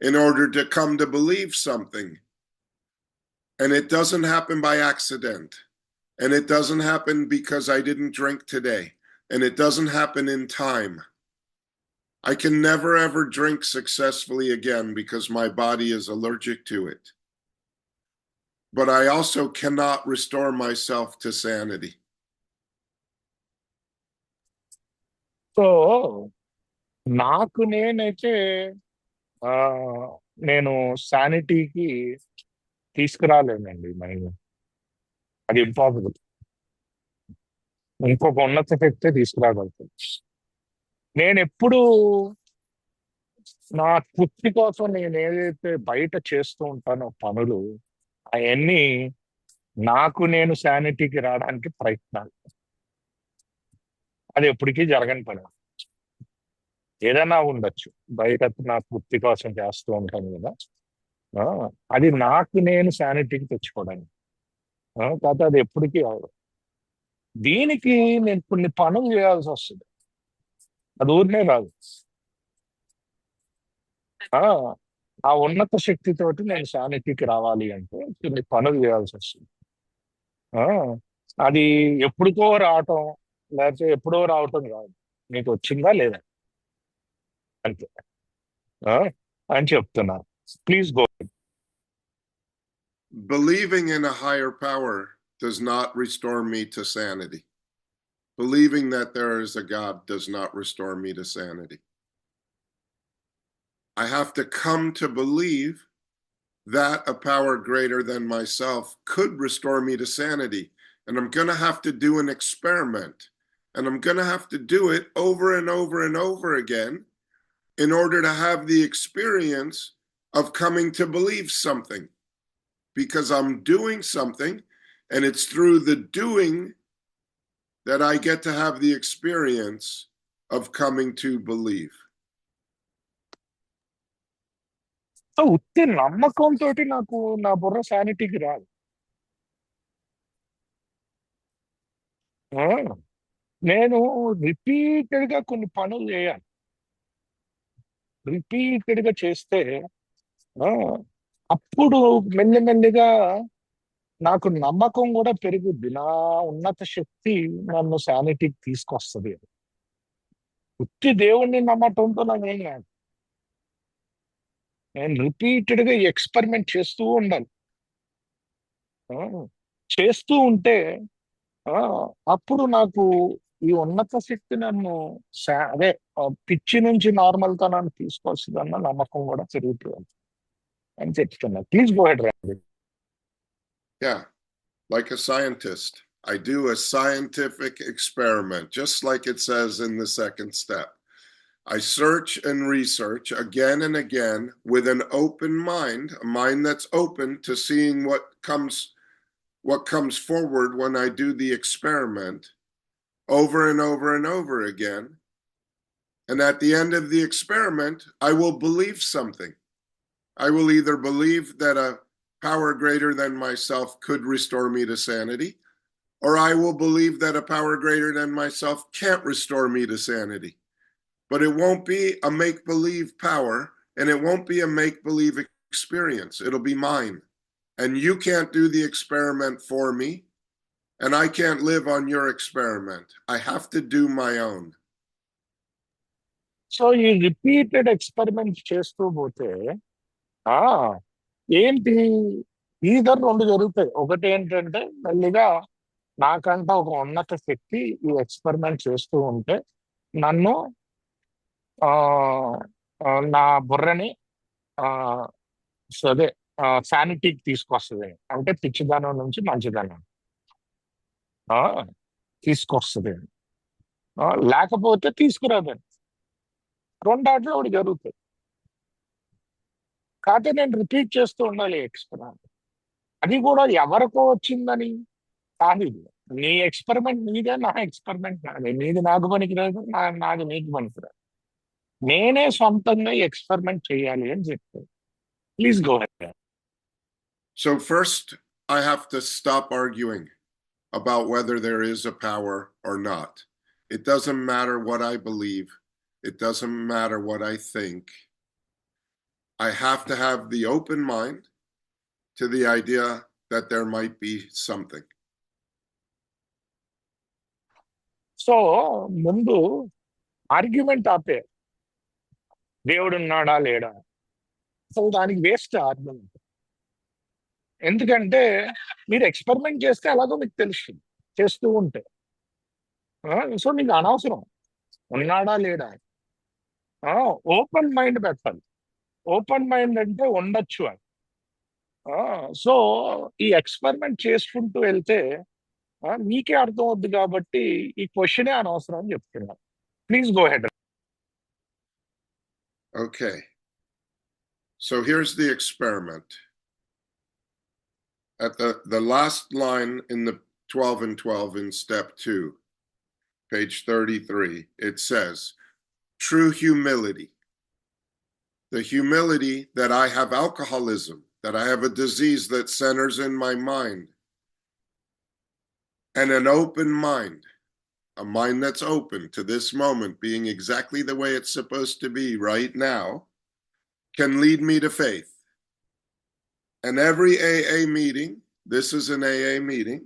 in order to come to believe something. And it doesn't happen by accident. And it doesn't happen because I didn't drink today. And it doesn't happen in time. I can never ever drink successfully again because my body is allergic to it. But I also cannot restore myself to sanity. So నాకు నేనైతే ఆ, నేను శానిటీకి తీసుకురాలేనండి mind. అది impossible. ఇంకొక ఉన్నత శక్తే తీసుకురాగలుగుతాను. నేను ఎప్పుడు నా తృప్తి కోసం నేను ఏదైతే బయట చేస్తూ ఉంటానో పనులు, అవన్నీ నాకు నేను శానిటీకి రావడానికి ప్రయత్నాలు. అది ఎప్పటికీ జరగని పని. ఏదైనా ఉండొచ్చు, బయట నా తృప్తి కోసం చేస్తూ ఉంటాను కదా. ఆ, అది నాకు నేను శానిటీకి తెచ్చుకోవడానికి. కాకపోతే అది ఎప్పటికీ అవదు. దీనికి నేను కొన్ని పనులు చేయాల్సి వస్తుంది. అది ఊరినే రాదు. ఆ ఆ ఉన్నత శక్తితోటి నేను శానిటీకి రావాలి అంటే కొన్ని పనులు చేయాల్సి వస్తుంది. ఆ అది ఎప్పుడుకో రావటం, లేకపోతే ఎప్పుడో రావటం కాదు. నీకు వచ్చిందా లేదా అంతే. ఆ, అని చెప్తున్నా. Please go. Believing in a higher power does not restore me to sanity. Believing that there is a God does not restore me to sanity. I have to come to believe that a power greater than myself could restore me to sanity. And I'm going to have to do an experiment. And I'm going to have to do it over and over and over again in order to have the experience of coming to believe something. Because I'm doing something, and it's through the doing that I get to have the experience of coming to believe. So ఉత్తి నమ్మకంతో నాకు నా బుర్ర శానిటీకి రాదు. ఆ, నేను repeated గా కొన్ని పనులు చేయాలి. రిపీటెడ్ గా చేస్తే ఆ, అప్పుడు మెల్లిమెల్లిగా నాకు నమ్మకం కూడా పెరుగుద్ది. నా ఉన్నత శక్తి నన్ను శానిటీకి తీసుకొస్తుంది. ఉత్తి దేవుణ్ణి నమ్మటంతో నాకేం కాదు. నేను రిపీటెడ్ గా ఎక్స్పెరిమెంట్ చేస్తూ ఉండాలి. ఆ, చేస్తూ ఉంటే అప్పుడు నాకు ఈ ఉన్నత శక్తి నన్ను అదే పిచ్చి నుంచి నార్మల్ తనాన్ని తీసుకొస్తుందన్న నమ్మకం కూడా పెరుగుతుంది అని చెప్తున్నా. ప్లీజ్ గో హెడ్ రండి. Yeah, like a scientist. I do a scientific experiment, just like it says in the second step. I search and research again and again with an open mind, a mind that's open to seeing what comes forward when I do the experiment over and over and over again. And at the end of the experiment, I will believe something. I will either believe that a power greater than myself could restore me to sanity, or I will believe that a power greater than myself can't restore me to sanity. But it won't be a make-believe power, and it won't be a make-believe experience. It'll be mine. And you can't do the experiment for me, and I can't live on your experiment. I have to do my own. So ఈ repeated experiment చేస్తూ పోతే ఆ ఏంటి, either రెండు జరుగుతాయి. ఒకటి ఏంటంటే మెల్లిగా నాకంట ఒక ఉన్నత శక్తి ఈ ఎక్స్పెరిమెంట్ చేస్తూ ఉంటే నన్ను ఆ నా బుర్రని అదే శానిటీకి తీసుకొస్తుంది. అంటే పిచ్చిదనం నుంచి మంచిదనం తీసుకొస్తుంది. లేకపోతే తీసుకురాదండి. రెండాట్లో ఒకటి జరుగుతుంది. కాకపోతే నేను రిపీట్ చేస్తూ ఉండాలి ఎక్స్పెరిమెంట్. అది కూడా ఎవరికో వచ్చిందని కాదు. ఇది నీ ఎక్స్పెరిమెంట్ నీదే, నా ఎక్స్పెరిమెంట్ నాదే. నీది నాకు పనికిరాదు, నాది నీకు పనికిరాదు. నేనే సొంతంగా ఎక్స్పెరిమెంట్ చేయాలి అని చెప్తాను. Please go ahead. So first, I have to stop arguing about whether there is a power or not. It doesn't matter what I believe. It doesn't matter what I think. I have to have the open mind to the idea that there might be something. So ముందు argument ఆపే. దేవుడు ఉన్నాడా లేడా, అసలు దానికి waste argument. ఎందుకంటే మీరు experiment చేస్తే అలాగో మీకు తెలుస్తుంది చేస్తూ ఉంటే. సో మీకు అనవసరం ఉన్నాడా లేడా. ఓపెన్ మైండ్ పెట్టాలి. ఓపెన్ మైండ్ అంటే ఉండొచ్చు అని. సో ఈ ఎక్స్పెరిమెంట్ చేసుకుంటూ వెళ్తే మీకే అర్థం అవుద్ది. కాబట్టి ఈ క్వశ్చనే అనవసరం అని చెప్తున్నాను. Please go ahead. Okay. So here's the experiment. At the last line in the 12 and 12 in step 2, page 33, it says, true humility. The humility that I have alcoholism, that I have a disease that centers in my mind. And an open mind, a mind that's open to this moment being exactly the way it's supposed to be right now, can lead me to faith. And every AA meeting, this is an AA meeting,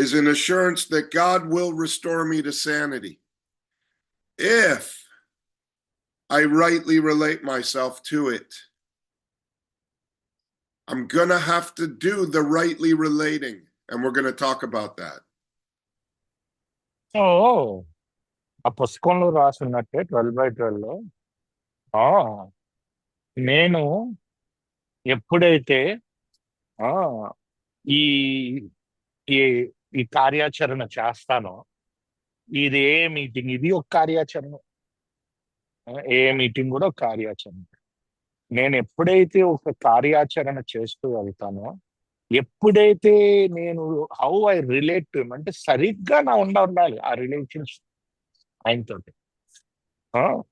is an assurance that God will restore me to sanity if I rightly relate myself to it. I'm going to have to do the rightly relating, and we're going to talk about that. So ఆ పుస్తకంలో రాసున్నట్టే 12/12లో నేను ఎప్పుడైతే ఆ ఈ ఈ ఈ కార్యాచరణ చేస్తానో, ఇది ఏ మీటింగ్, ఇది ఒక కార్యాచరణ. ఏ మీటింగ్ కూడా ఒక కార్యాచరణ. నేను ఎప్పుడైతే ఒక కార్యాచరణ చేస్తూ వెళ్తానో, ఎప్పుడైతే నేను హౌ ఐ రిలేట్ అంటే సరిగ్గా నా ఉండాలి ఆ రిలేషన్షిప్ ఆయనతోటి, ఆ,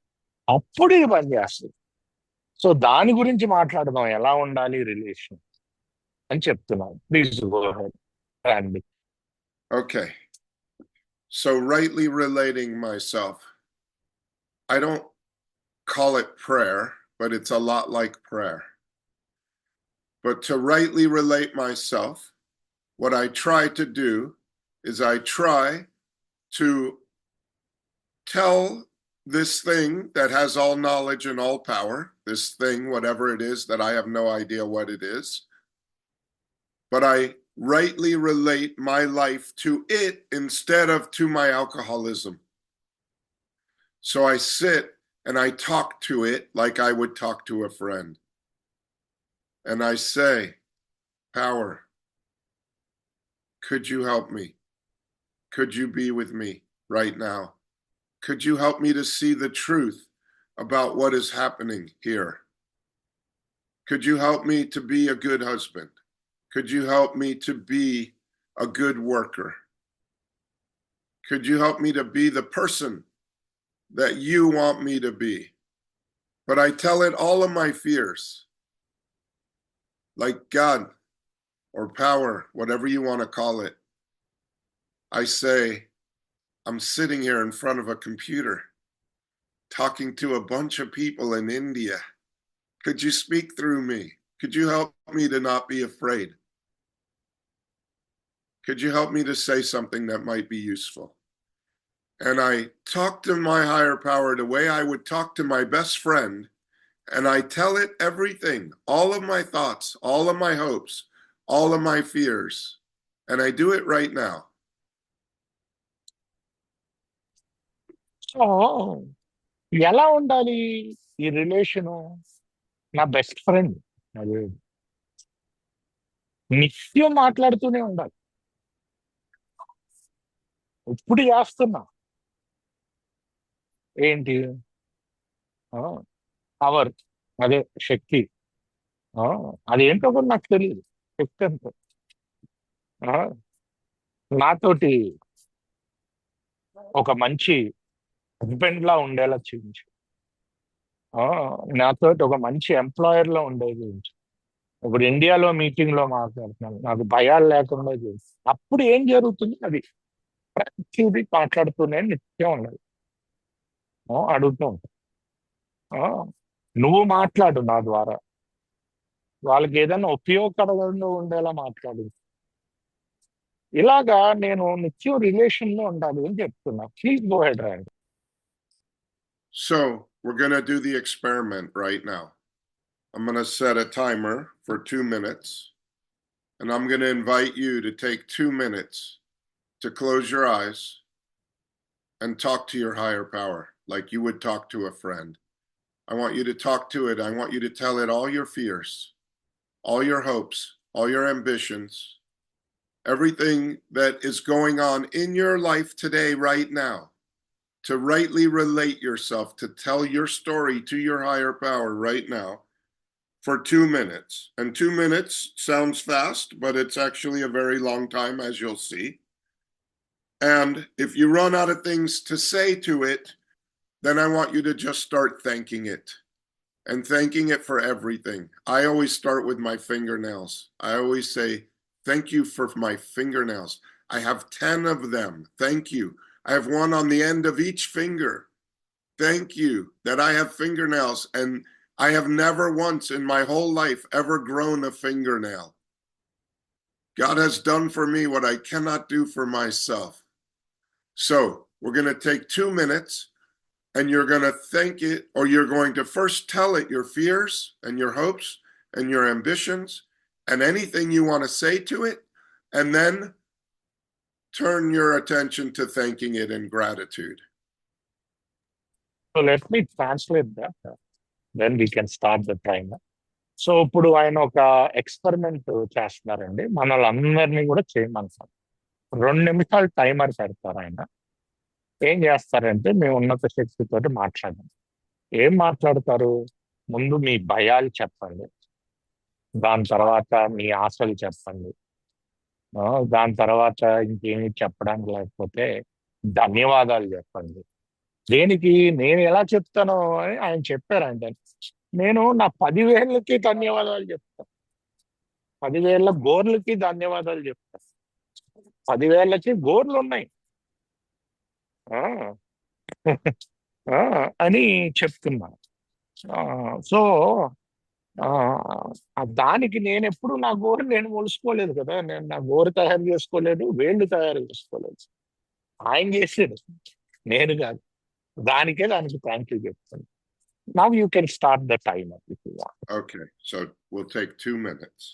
అప్పుడు ఇది పనిచేస్తుంది. సో దాని గురించి మాట్లాడదాం, ఎలా ఉండాలి రిలేషన్ అని చెప్తున్నాను. ప్లీజ్ గో హెడ్ రండి. Okay. So, rightly relating myself. I don't call it prayer, but it's a lot like prayer. But to rightly relate myself, what I try to do is I try to tell this thing that has all knowledge and all power, this thing, whatever it is, that I have no idea what it is, but I rightly relate my life to it instead of to my alcoholism. So I sit and I talk to it like I would talk to a friend. And I say, Power, could you help me? Could you be with me right now? Could you help me to see the truth about what is happening here? Could you help me to be a good husband? Could you help me to be a good worker? Could you help me to be the person that you want me to be? But I tell it all of my fears, like God or power, whatever you want to call it. I say, I'm sitting here in front of a computer talking to a bunch of people in India. Could you speak through me? Could you help me to not be afraid? Could you help me to say something that might be useful? And I talk to my higher power the way I would talk to my best friend, and I tell it everything, all of my thoughts, all of my hopes, all of my fears, and I do it right now. So ఎలా ఉండాలి ఈ relation? నా best friend, అది నిత్యం మాట్లాడుతూనే ఉండాలి. ఇప్పుడు చేస్తున్నా ఏంటి, పవర్, అదే శక్తి. ఆ, అదేంటో కూడా నాకు తెలియదు. శక్తి అంతే. ఆ, నాతోటి ఒక మంచి హస్బెండ్ లా ఉండేలా చేయించు. ఆ, నాతోటి ఒక మంచి ఎంప్లాయర్ లో ఉండేది చేయించు. ఇప్పుడు ఇండియాలో మీటింగ్ లో మాట్లాడుతున్నాను, నాకు భయాలు లేకుండా చేసి, అప్పుడు ఏం జరుగుతుంది? అది ప్రతిదీ మాట్లాడుతూనే నిత్యం ఉండాలి. అడుగుతూ ఉంటాను. ఆ, నువ్వు మాట్లాడు నా ద్వారా, వాళ్ళకి ఏదైనా ఉపయోగకరంగా ఉండేలా మాట్లాడు. ఇలాగా నేను నిత్యం రిలేషన్ లో ఉండాలి అని చెప్తున్నా. ప్లీజ్ గో హెడ్ రండి. So we're going to do the experiment right now. I'm going to set a timer for 2 minutes, and I'm going to invite you to take 2 minutes to close your eyes and talk to your higher power like you would talk to a friend. I want you to talk to it. I want you to tell it all your fears, all your hopes, all your ambitions, everything that is going on in your life today, right now, to rightly relate yourself, to tell your story to your higher power right now for 2 minutes. And 2 minutes sounds fast, but it's actually a very long time, as you'll see. And if you run out of things to say to it, then I want you to just start thanking it, and thanking it for everything. I always start with my fingernails. I always say, thank you for my fingernails. I have 10 of them. Thank you. I have one on the end of each finger. Thank you that I have fingernails, and I have never once in my whole life ever grown a fingernail. God has done for me what I cannot do for myself. So we're going to take 2 minutes, and you're going to thank it, or you're going to first tell it your fears and your hopes and your ambitions and anything you want to say to it, and then turn your attention to thanking it in gratitude. So let me translate that. Then we can start the timer. So ఇప్పుడు ఆయన ఒక experiment చేస్తున్నారండి, మనల్ని అందరినీ కూడా చేయమంటారు. 2 నిమిషాలు timer పెడతారు ఆయన. ఏం చేస్తారంటే మేము ఉన్నత శక్తితోటి మాట్లాడాం. ఏం మాట్లాడతారు? ముందు మీ భయాలు చెప్పండి, దాని తర్వాత మీ ఆశలు చెప్పండి, ఆ, దాని తర్వాత ఇంకేమి చెప్పడానికి లేకపోతే ధన్యవాదాలు చెప్పండి. దేనికి? నేను ఎలా చెప్తాను అని ఆయన చెప్పారంటే, నేను నా 10,000కి ధన్యవాదాలు చెప్తాను, 10,000 గోర్లకి ధన్యవాదాలు చెప్తాను, 10,000కి గోర్లు ఉన్నాయి, ఆ, ఆ, అని చెప్తున్నాను. సో దానికి నేను ఎప్పుడు నా గోరు నేను మొలుసుకోలేదు కదా, నేను నా గోరు తయారు చేసుకోలేదు, వేళ్ళు తయారు చేసుకోలేదు, ఆయన చేసాడు, నేను కాదు. దానికి థ్యాంక్ యూ చెప్తాను. Now you can start the timer if you want. Okay, so we'll take 2 minutes.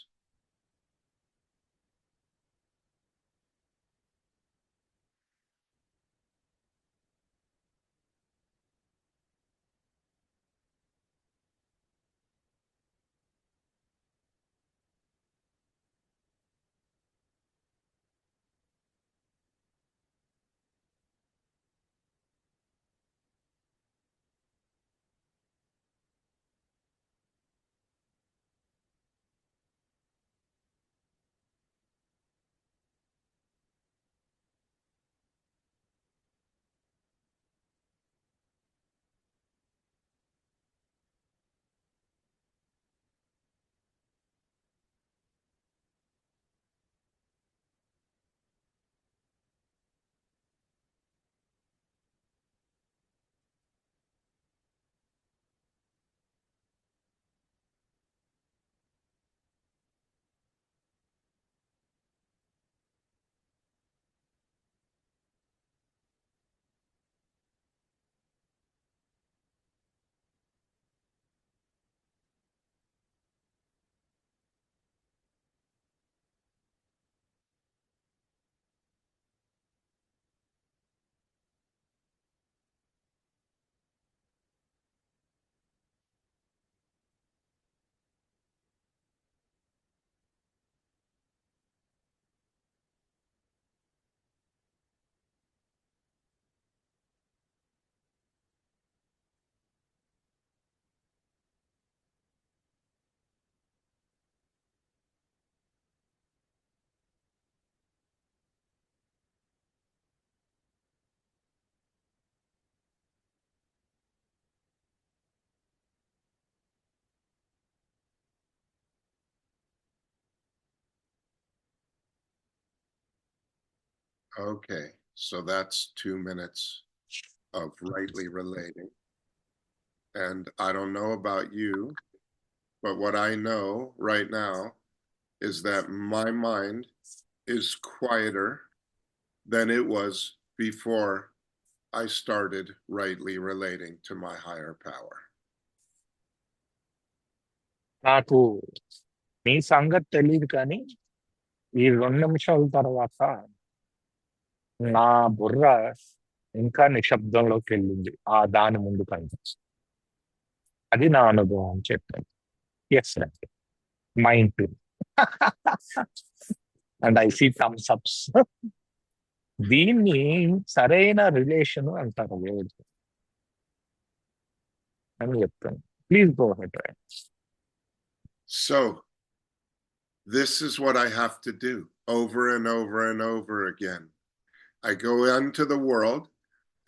Okay, so that's 2 minutes of rightly relating. And I don't know about you, but what I know right now is that my mind is quieter than it was before I started rightly relating to my higher power. నాకు మీ సంగతి తెలియదు కానీ ఈ 2 నిమిషాల తర్వాత నా బుర్ర ఇంకా నిశ్శబ్దంలోకి వెళ్ళింది దాని ముందు కంటే. అది నా అనుభవం అని చెప్పాను. ఎస్ అండి, mind to. And I see thumbs ups. దీన్ని సరైన రిలేషన్ అంటారు వేరు అని చెప్తాను. Please go ahead. So this is what I have to do over and over and over again. I go into the world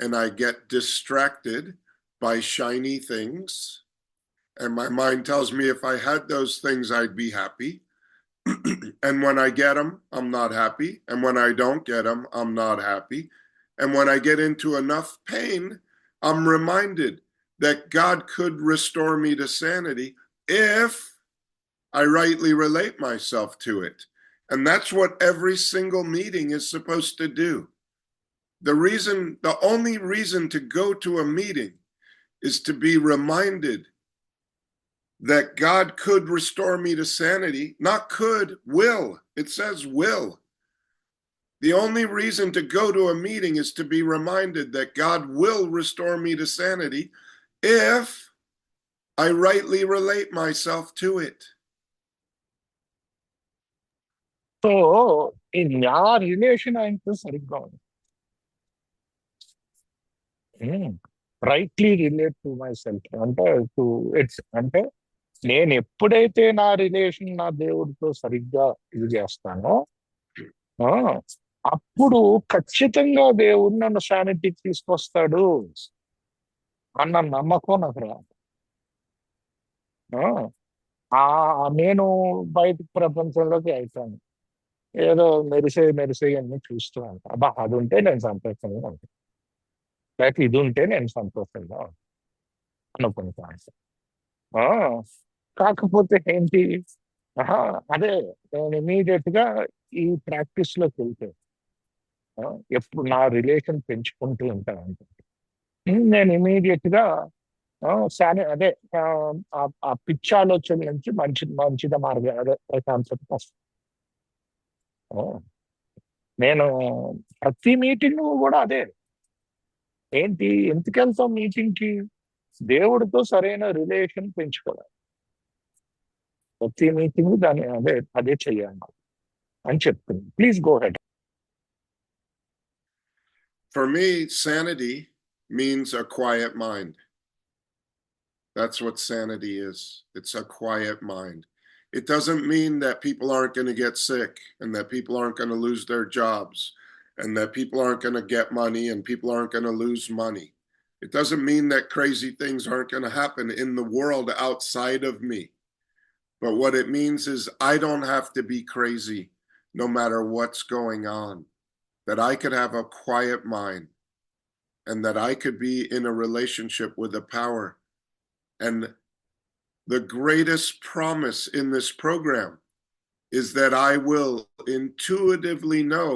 and I get distracted by shiny things. And my mind tells me if I had those things, I'd be happy. And when I get them, I'm not happy. And when I don't get them, I'm not happy. And when I get into enough pain, I'm reminded that God could restore me to sanity if I rightly relate myself to it. And that's what every single meeting is supposed to do. The only reason to go to a meeting is to be reminded that God could restore me to sanity. Not could, will. It says will. The only reason to go to a meeting is to be reminded that God will restore me to sanity if I rightly relate myself to it. So ఈ నా relation ఆయనతో సరిగ్గా ఉంది. Rightly relate to my self అంటే to it's అంటే నేను ఎప్పుడైతే నా రిలేషన్ నా దేవుడితో సరిగ్గా ఇది చేస్తానో ఆ, అప్పుడు ఖచ్చితంగా దేవుడు నన్ను శానిటీకి తీసుకొస్తాడు అన్న నమ్మకం నాకు రాదు. ఆ, నేను బయట ప్రపంచంలోకి వెళ్తాను, ఏదో మెరిసే అన్ని చూస్తూ ఉంటాను. అబ్బా అది ఉంటే నేను సంతోషంగా ఉంటాను, లేకపోతే ఇది ఉంటే నేను సంతోషంగా ఉంటాను అనుకుంటాను. ఆ, కాకపోతే ఏంటి, ఆహా, అదే నేను ఇమీడియట్ గా ఈ ప్రాక్టీస్ లోకి వెళ్తే ఆ, ఎప్పుడు నా రిలేషన్ పెంచుకుంటూ ఉంటాను అంటే నేను ఇమీడియట్ గా అదే ఆ, ఆ పిచ్చి ఆలోచన నుంచి మంచిద మార్గం అదే కాన్సెప్ట్ వస్తుంది. ఆ, నేను ప్రతి మీటింగ్ కూడా అదే, ఏంటి ఎందుకు వెళ్తాం మీటింగ్ కి, దేవుడితో సరైన రిలేషన్ పెంచుకోవాలి. ప్రతి మీటింగ్ దాన్ని అదే చెయ్యాలి అని చెప్తుంది. Please go head. For me, sanity means a quiet mind. That's what sanity is. It's a quiet mind. It doesn't mean that people aren't going to get sick and that people aren't going to lose their jobs and that people aren't going to get money and people aren't going to lose money. It doesn't mean that crazy things aren't going to happen in the world outside of me. But what it means is I don't have to be crazy no matter what's going on, that I could have a quiet mind and that I could be in a relationship with a power. And the greatest promise in this program is that I will intuitively know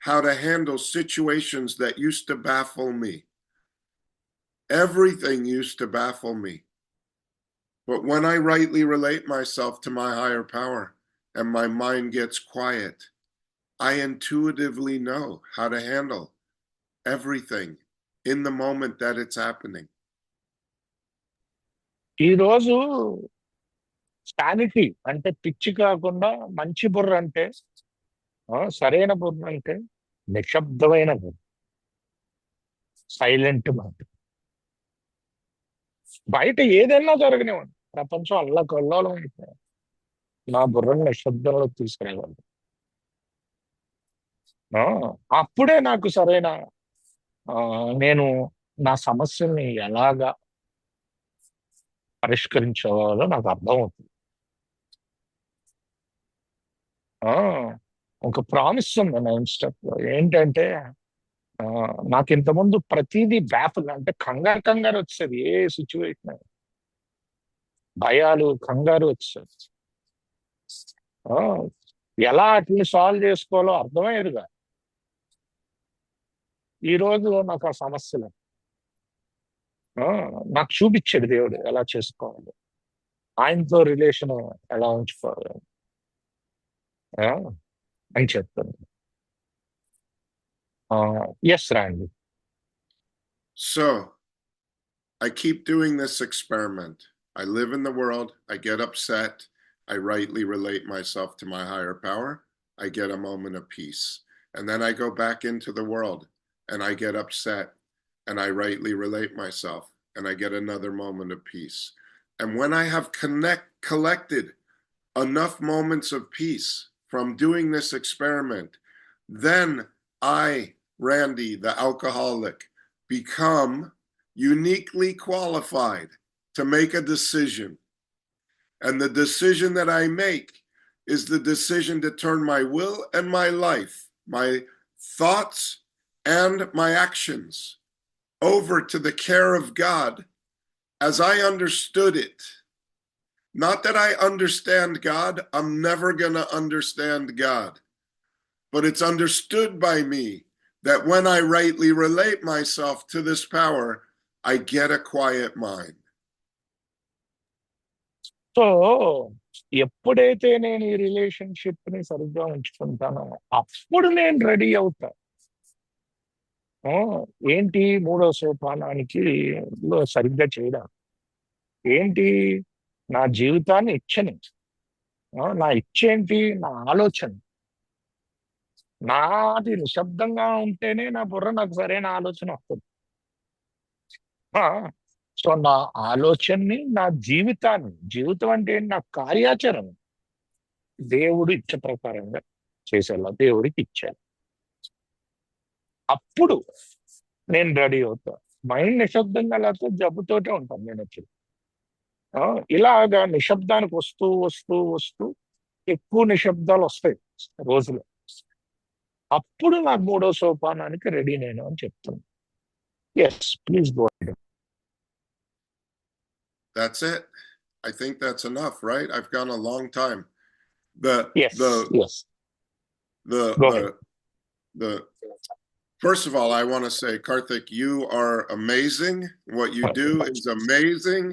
how to handle situations that used to baffle me. Everything used to baffle me. But when I rightly relate myself to my higher power and my mind gets quiet, I intuitively know how to handle everything in the moment that it's happening. ఈరోజు స్టానిటీ అంటే పిచ్చి కాకుండా మంచి బుర్ర అంటే సరైన బుర్ర అంటే నిశ్శబ్దమైన బుర్ర, సైలెంట్ మాట. బయట ఏదైనా జరగనివ్వండి, ప్రపంచం అల్లకల్లోలం అయితే నా బుర్రని నిశ్శబ్దంలో తీసుకునేవాళ్ళు. అప్పుడే నాకు సరైన నేను నా సమస్యల్ని ఎలాగా పరిష్కరించేవాలో నాకు అర్థమవుతుంది. ఒక ప్రామిస్ ఉంది నా స్టెప్ లో ఏంటంటే నాకు ఇంతకుముందు ప్రతిదీ బ్యాఫుల్ అంటే కంగారు వచ్చేది, ఏ సిచ్యువేషన్ భయాలు కంగారు వచ్చేది, ఎలా వాటిని సాల్వ్ చేసుకోవాలో అర్థమయ్యేదిగా. ఈ రోజు నాకు ఆ సమస్యలు నాకు చూపించాడు దేవుడు ఎలా చేసుకోవాలి, ఆయనతో రిలేషన్ ఎలా ఉంచుకోవాలి అని చెప్తాను. ఎస్ రాండి. So I keep doing this experiment. I live in the world, I get upset, I rightly relate myself to my higher power, I get a moment of peace. And then I go back into the world and I get upset and I rightly relate myself and I get another moment of peace. And when I have collected enough moments of peace from doing this experiment, then I, Randy, the alcoholic, become uniquely qualified to make a decision. And the decision that I make is the decision to turn my will and my life, my thoughts and my actions over to the care of God as I understood it. Not that I understand God, I'm never going to understand God, but it's understood by me that when I rightly relate myself to this power, I get a quiet mind. So ఎప్పుడైతే నేను ఈ relationship ని సరిగ్గా ఉంచుకుంటానో అప్పుడు నేను ready అవుతా. ఏంటి 3వ సోపానానికి సరిగ్గా చేయడం. ఏంటి? నా జీవితాన్ని ఇచ్చని. నా ఇచ్చేంటి? నా ఆలోచన. నాది నిశ్శబ్దంగా ఉంటేనే నా బుర్ర నాకు సరైన ఆలోచన వస్తుంది. ఆ, సో నా ఆలోచనని, నా జీవితాన్ని, జీవితం అంటే ఏంటి? నా కార్యాచరణ దేవుడు ఇచ్చ ప్రకారంగా చేసేలా దేవుడికి ఇచ్చాను. అప్పుడు నేను రెడీ అవుతా. మైండ్ నిశ్శబ్దంగా లేకపోతే జబ్బుతోటే ఉంటాను నేను వచ్చి. ఇలాగా నిశ్శబ్దానికి వస్తూ వస్తూ వస్తూ ఎక్కువ నిశ్శబ్దాలు వస్తాయి రోజులో. అప్పుడు నాకు మూడో సోపానానికి రెడీ నేను అని చెప్తాను. Yes, please go. That's it. I think that's enough, right? I've gone a long time. The yes, the yes, the go the ahead. the First of all, I want to say, Karthik, you are amazing. What you do is amazing.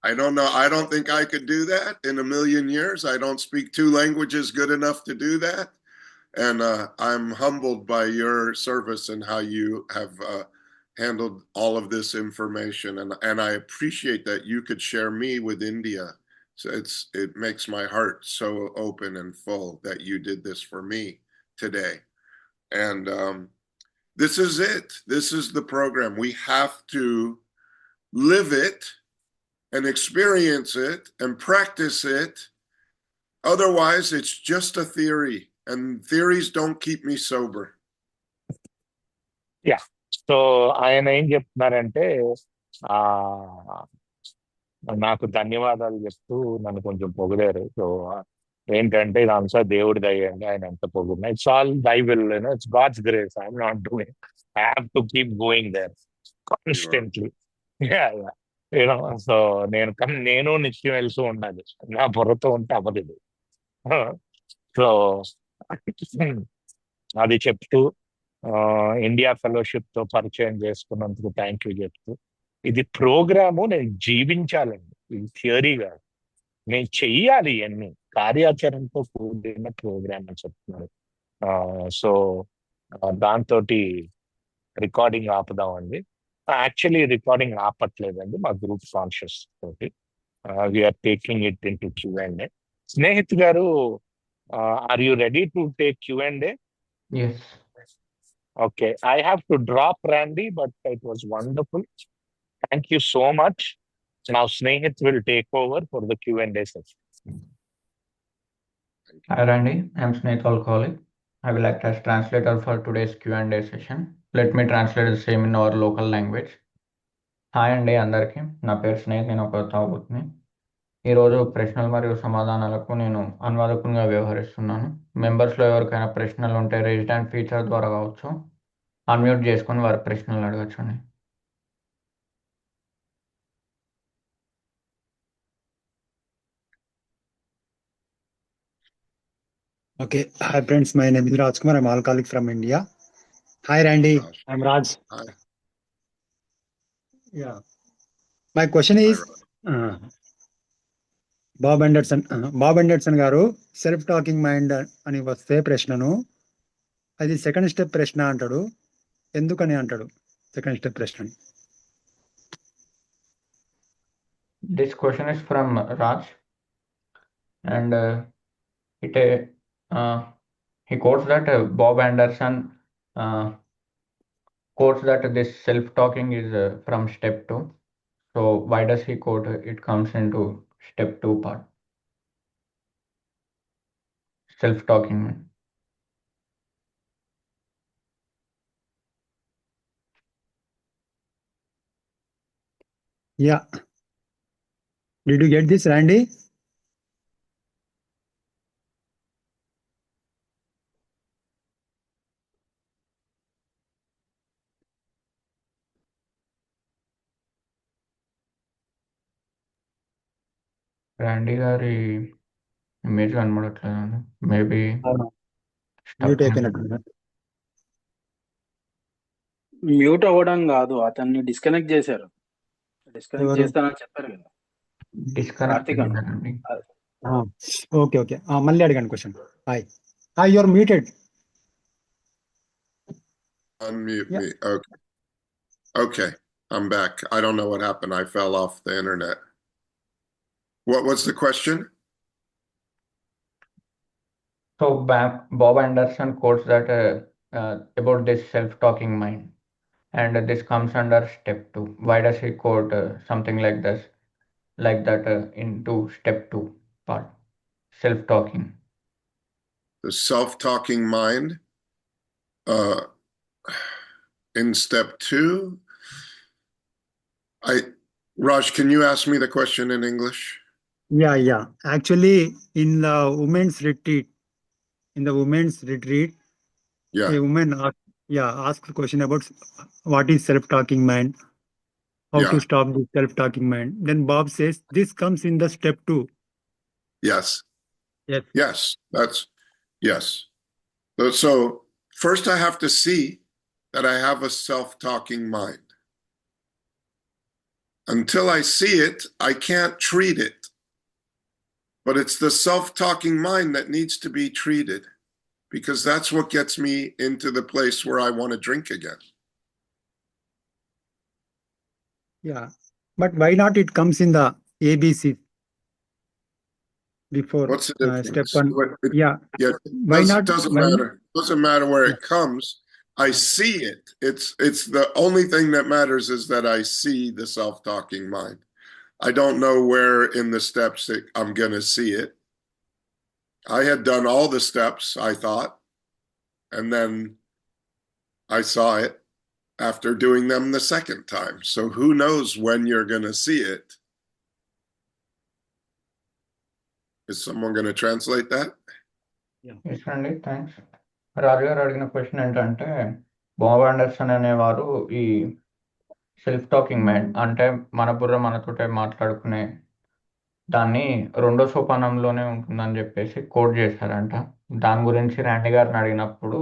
I don't know. I don't think I could do that in a million years. I don't speak two languages good enough to do that. And I'm humbled by your service and how you have handled all of this information. And I appreciate that you could share me with India. So it makes my heart so open and full that you did this for me today. And this is it. This is the program. We have to live it and experience it and practice it. Otherwise, it's just a theory, and theories don't keep me sober. Yeah. So ఆయన ఏం చెప్తున్నారంటే, ఆ నాకు ధన్యవాదాలు చెప్తూ నన్ను కొంచెం పొగిడారు. సో ఏంటంటే ఇదంతా దేవుడి దయ అండి. ఆయన ఎంత పొగిడినా it's all thy will, it's God's grace. I'm not doing. I have to keep going there Sure. Constantly. You know. So నేను నిత్యం వెళ్తూ ఉండాలి. నా బుర్రతో ఉంటే అవ్వదు ఇది. సో అది చెప్తూ, ఇండియా ఫెలోషిప్ తో పరిచయం చేసుకున్నందుకు థ్యాంక్ యూ చెప్తూ, ఇది ప్రోగ్రాము నేను జీవించాలండి. ఇది థియరీ కాదు, నేను చెయ్యాలి. ఇవన్నీ కార్యాచరణతో కూడిన ప్రోగ్రామ్ అని చెప్తున్నారు. సో దాంతో రికార్డింగ్ ఆపుదామండి. యాక్చువల్లీ రికార్డింగ్ ఆపట్లేదండి, మా గ్రూప్ కాన్షియస్ తోటి we are taking it in to Q and A. Snehith garu, are you ready to take Q and A? Yes. Okay, I have to drop Randy, but it was wonderful. Thank you so much. Now Snehit will take over for the Q&A session. Hi Randy, I'm Snehit Alcoholic. I will act as translator for today's Q&A session. Let me translate the same in our local language. Hi అండి అందరికీ, నా పేరు స్నేహిత్, నేను ఒక తాగుబోతుని. ఈరోజు ప్రశ్నలు మరియు సమాధానాలకు నేను అనువాదకునిగా వ్యవహరిస్తున్నాను. మెంబర్స్లో ఎవరికైనా ప్రశ్నలు ఉంటే రేజ్డ్ హ్యాండ్ ఫీచర్ ద్వారా కావచ్చు అన్మ్యూట్ చేసుకొని వారి ప్రశ్నలు అడగచ్చండి. Okay. Hi, friends. My name is Raj Kumar. I'm alcoholic from India. Hi, Randy. Gosh. I'm Raj. Hi. Yeah. My question is, Bob Anderson గారు సెల్ఫ్ టాకింగ్ మైండ్ అని వస్తే ప్రశ్నను, అది సెకండ్ స్టెప్ ప్రశ్న అంటాడు. ఎందుకని అంటాడు సెకండ్ స్టెప్ ప్రశ్న? This question is from Raj, and he quotes that Bob Anderson quotes that this self-talking is from step 2. So why does he quote it comes into step 2 part? Self-talking. Yeah. Did you get this, Randy? Randy గారి image కనబడట్లేదు. Maybe mute అయిపోయినట్టు. Mute అవ్వడం కాదు, అతన్ని disconnect చేశారు. Disconnect ఎవరు? చేస్తానని చెప్పారు కదా. డిస్కనెక్ట్ కార్తీక్ అన్న. అయ్యారండి. ఓకే ఓకే, మళ్ళీ అడిగాను question. Hi hi, your muted. Unmute Yeah. me. Okay. Okay. I'm back. I don't know what happened. I fell off the internet. What was the question? So Bob Anderson quotes that about this self-talking mind, and this comes under step two. Why does he quote something like this, like that into step two part, self-talking? The self-talking mind. In step two, Raj, can you ask me the question in English? Yeah. Actually, in the women's retreat, Yeah, a woman asked a question about what is self-talking mind, how yeah, to stop the self-talking mind. Then Bob says this comes in the step two. yes, Yes. yes, yes. So first I have to see that I have a self-talking mind. Until I see it, I can't treat it. But it's the self-talking mind that needs to be treated, because that's what gets me into the place where I want to drink again. Yeah. But why not it comes in the ABC before What's the step difference? one? Yeah. Yeah, Why not? doesn't Why? matter. Doesn't matter where Yeah. it comes. I see it. It's the only thing that matters is that I see the self-talking mind. I don't know where in the steps that I'm going to see it. I had done all the steps, I thought, and then I saw it after doing them the second time. So who knows when you're going to see it? Is someone going to translate that? Yes అండి, thanks. Raju గారు అడిగిన question ఏంటంటే, Bob Anderson అనేవారు ఈ self talking mind అంటే మన బుర్ర మనతోటే మాట్లాడుకునే దాన్ని రెండో సోపానంలోనే ఉంటుందని చెప్పేసి కోట్ చేశారంట. దాని గురించి ర్యాండీ గారిని అడిగినప్పుడు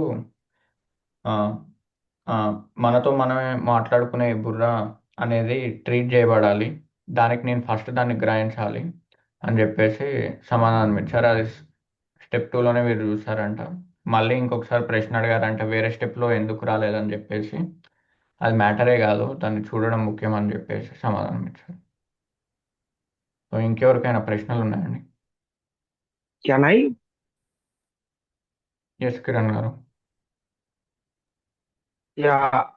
ఆ, ఆ, మనతో మనమే మాట్లాడుకునే ఈ బుర్ర అనేది ట్రీట్ చేయబడాలి, దానికి నేను ఫస్ట్ దాన్ని గ్రహించాలి అని చెప్పేసి సమాధానం ఇచ్చారు. అది స్టెప్ టూలోనే మీరు చూసారంట. మళ్ళీ ఇంకొకసారి ప్రశ్న అడిగారంటే వేరే స్టెప్లో ఎందుకు రాలేదని చెప్పేసి, అది మ్యాటరే కాదు, దాన్ని చూడడం ముఖ్యం అని చెప్పేసి సమాధానం ఇచ్చారు. సో ఇంకెవరికైనా ప్రశ్నలు ఉన్నాయండి? Can I? ఎస్ కిరణ్ గారు. Yeah,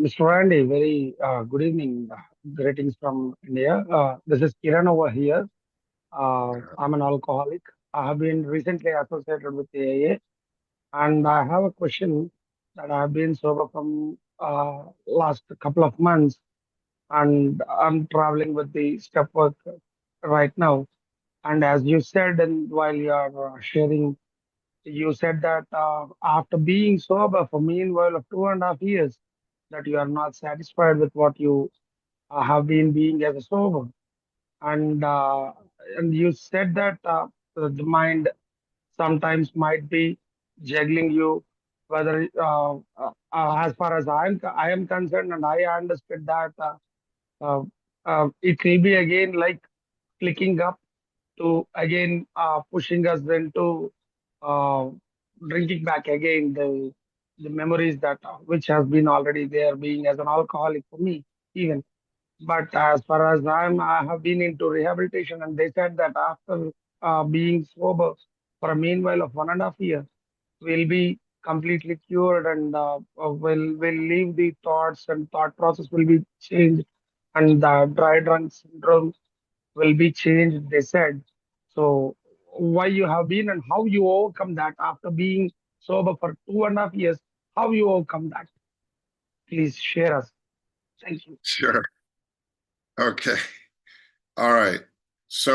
Mr. Randy, very good evening. Greetings from India. This is Kiran over here. I'm an alcoholic. I have been recently associated with the AA, and I have a question that I have been sober from last couple of months, and I'm traveling with the step work right now. And as you said, and while you are sharing, you said that after being sober for meanwhile of 2.5 years, that you are not satisfied with what you have been being as a sober, and uh, and you said that the mind sometimes might be juggling you, whether as far as I am concerned, and I understood that uh, it will be again like clicking up to again pushing us into uh, drinking back again the memories that which has been already there, being as an alcoholic for me even. But as far as I have been into rehabilitation, and they said that after being sober for a meanwhile of 1.5 years, we'll be completely cured, and will leave the thoughts, and thought process will be changed, and the dry drunk syndrome will be changed, they said. So why you have been and how you overcome that after being sober for 2.5 years, how you overcome that? Please share us. Thank you. Sure. Okay. All right. So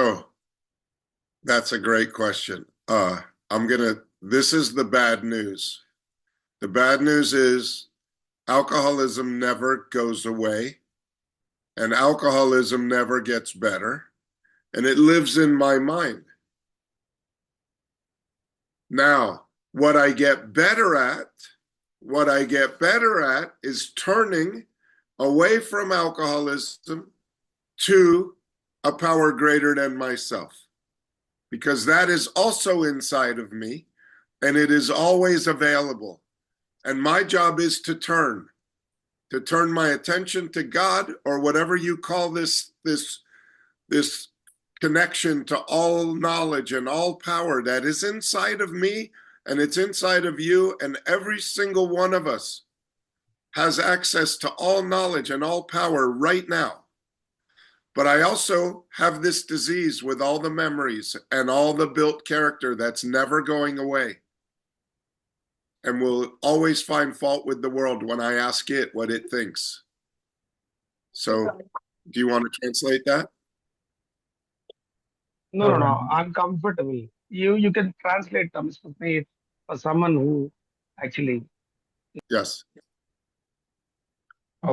that's a great question. This is the bad news. The bad news is alcoholism never goes away, and alcoholism never gets better, and it lives in my mind. Now, what I get better at is turning away from alcoholism to a power greater than myself, because that is also inside of me, and it is always available. And my job is to turn my attention to God, or whatever you call this connection to all knowledge and all power that is inside of me and it's inside of you, and every single one of us has access to all knowledge and all power right now. But I also have this disease with all the memories and all the built character that's never going away, and will always find fault with the world when I ask it what it thinks. So, do you want to translate that? No. I'm comfortable. You can translate Mr. Smith for someone who actually. Yes.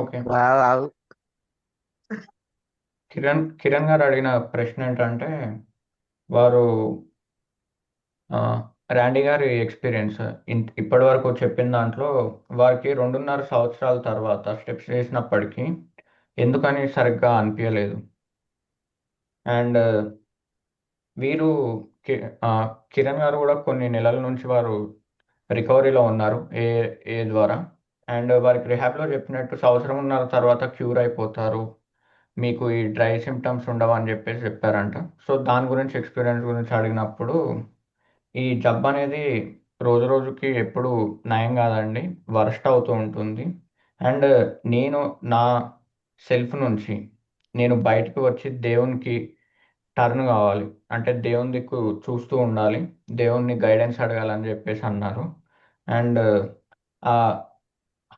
Okay. Well, Kiran గారు అడిగిన ప్రశ్న ఏంటంటే వారు Randy గారి experience ఇప్పటి వరకు చెప్పిన దాంట్లో వారికి 2.5 సంవత్సరాల తర్వాత స్టెప్స్ చేసినప్పటికీ ఎందుకని సరిగ్గా అనిపించలేదు. అండ్ వీరు కిరణ్ గారు కూడా కొన్ని నెలల నుంచి వారు రికవరీలో ఉన్నారు ఏ ద్వారా. అండ్ వారికి రిహాబ్లో చెప్పినట్టు 1.5 సంవత్సరం తర్వాత క్యూర్ అయిపోతారు, మీకు ఈ డ్రై సిమ్టమ్స్ ఉండవు అని చెప్పేసి చెప్పారంట. సో దాని గురించి ఎక్స్పీరియన్స్ గురించి అడిగినప్పుడు ఈ జబ్బు అనేది రోజు రోజుకి ఎప్పుడు నయం కాదండి, వర్స్ట్ అవుతూ ఉంటుంది. అండ్ నేను నా సెల్ఫ్ నుంచి నేను బయటకు వచ్చి దేవునికి టర్న్ కావాలి, అంటే దేవుని దిక్కు చూస్తూ ఉండాలి, దేవుని గైడెన్స్ అడగాలని చెప్పేసి అన్నారు. అండ్ ఆ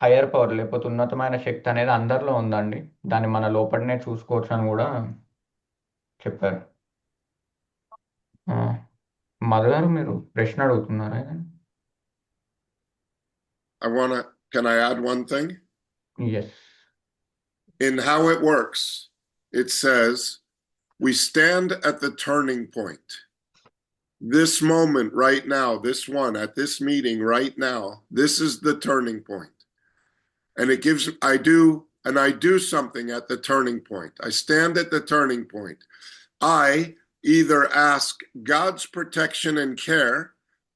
హయ్యర్ పవర్ లేకపోతే ఉన్నతమైన శక్తి అనేది అందరిలో ఉందండి, దాన్ని మన లోపలనే చూసుకోవచ్చు అని కూడా చెప్పారు. మధు గారు మీరు ప్రశ్న అడుగుతున్నారా? Can I add one thing? Yes. In how it works, it says, we stand at the turning point. This moment right now, this one at this meeting right now, this is the turning point. And it gives, I do something at the turning point. I stand at the turning point. I either ask God's protection and care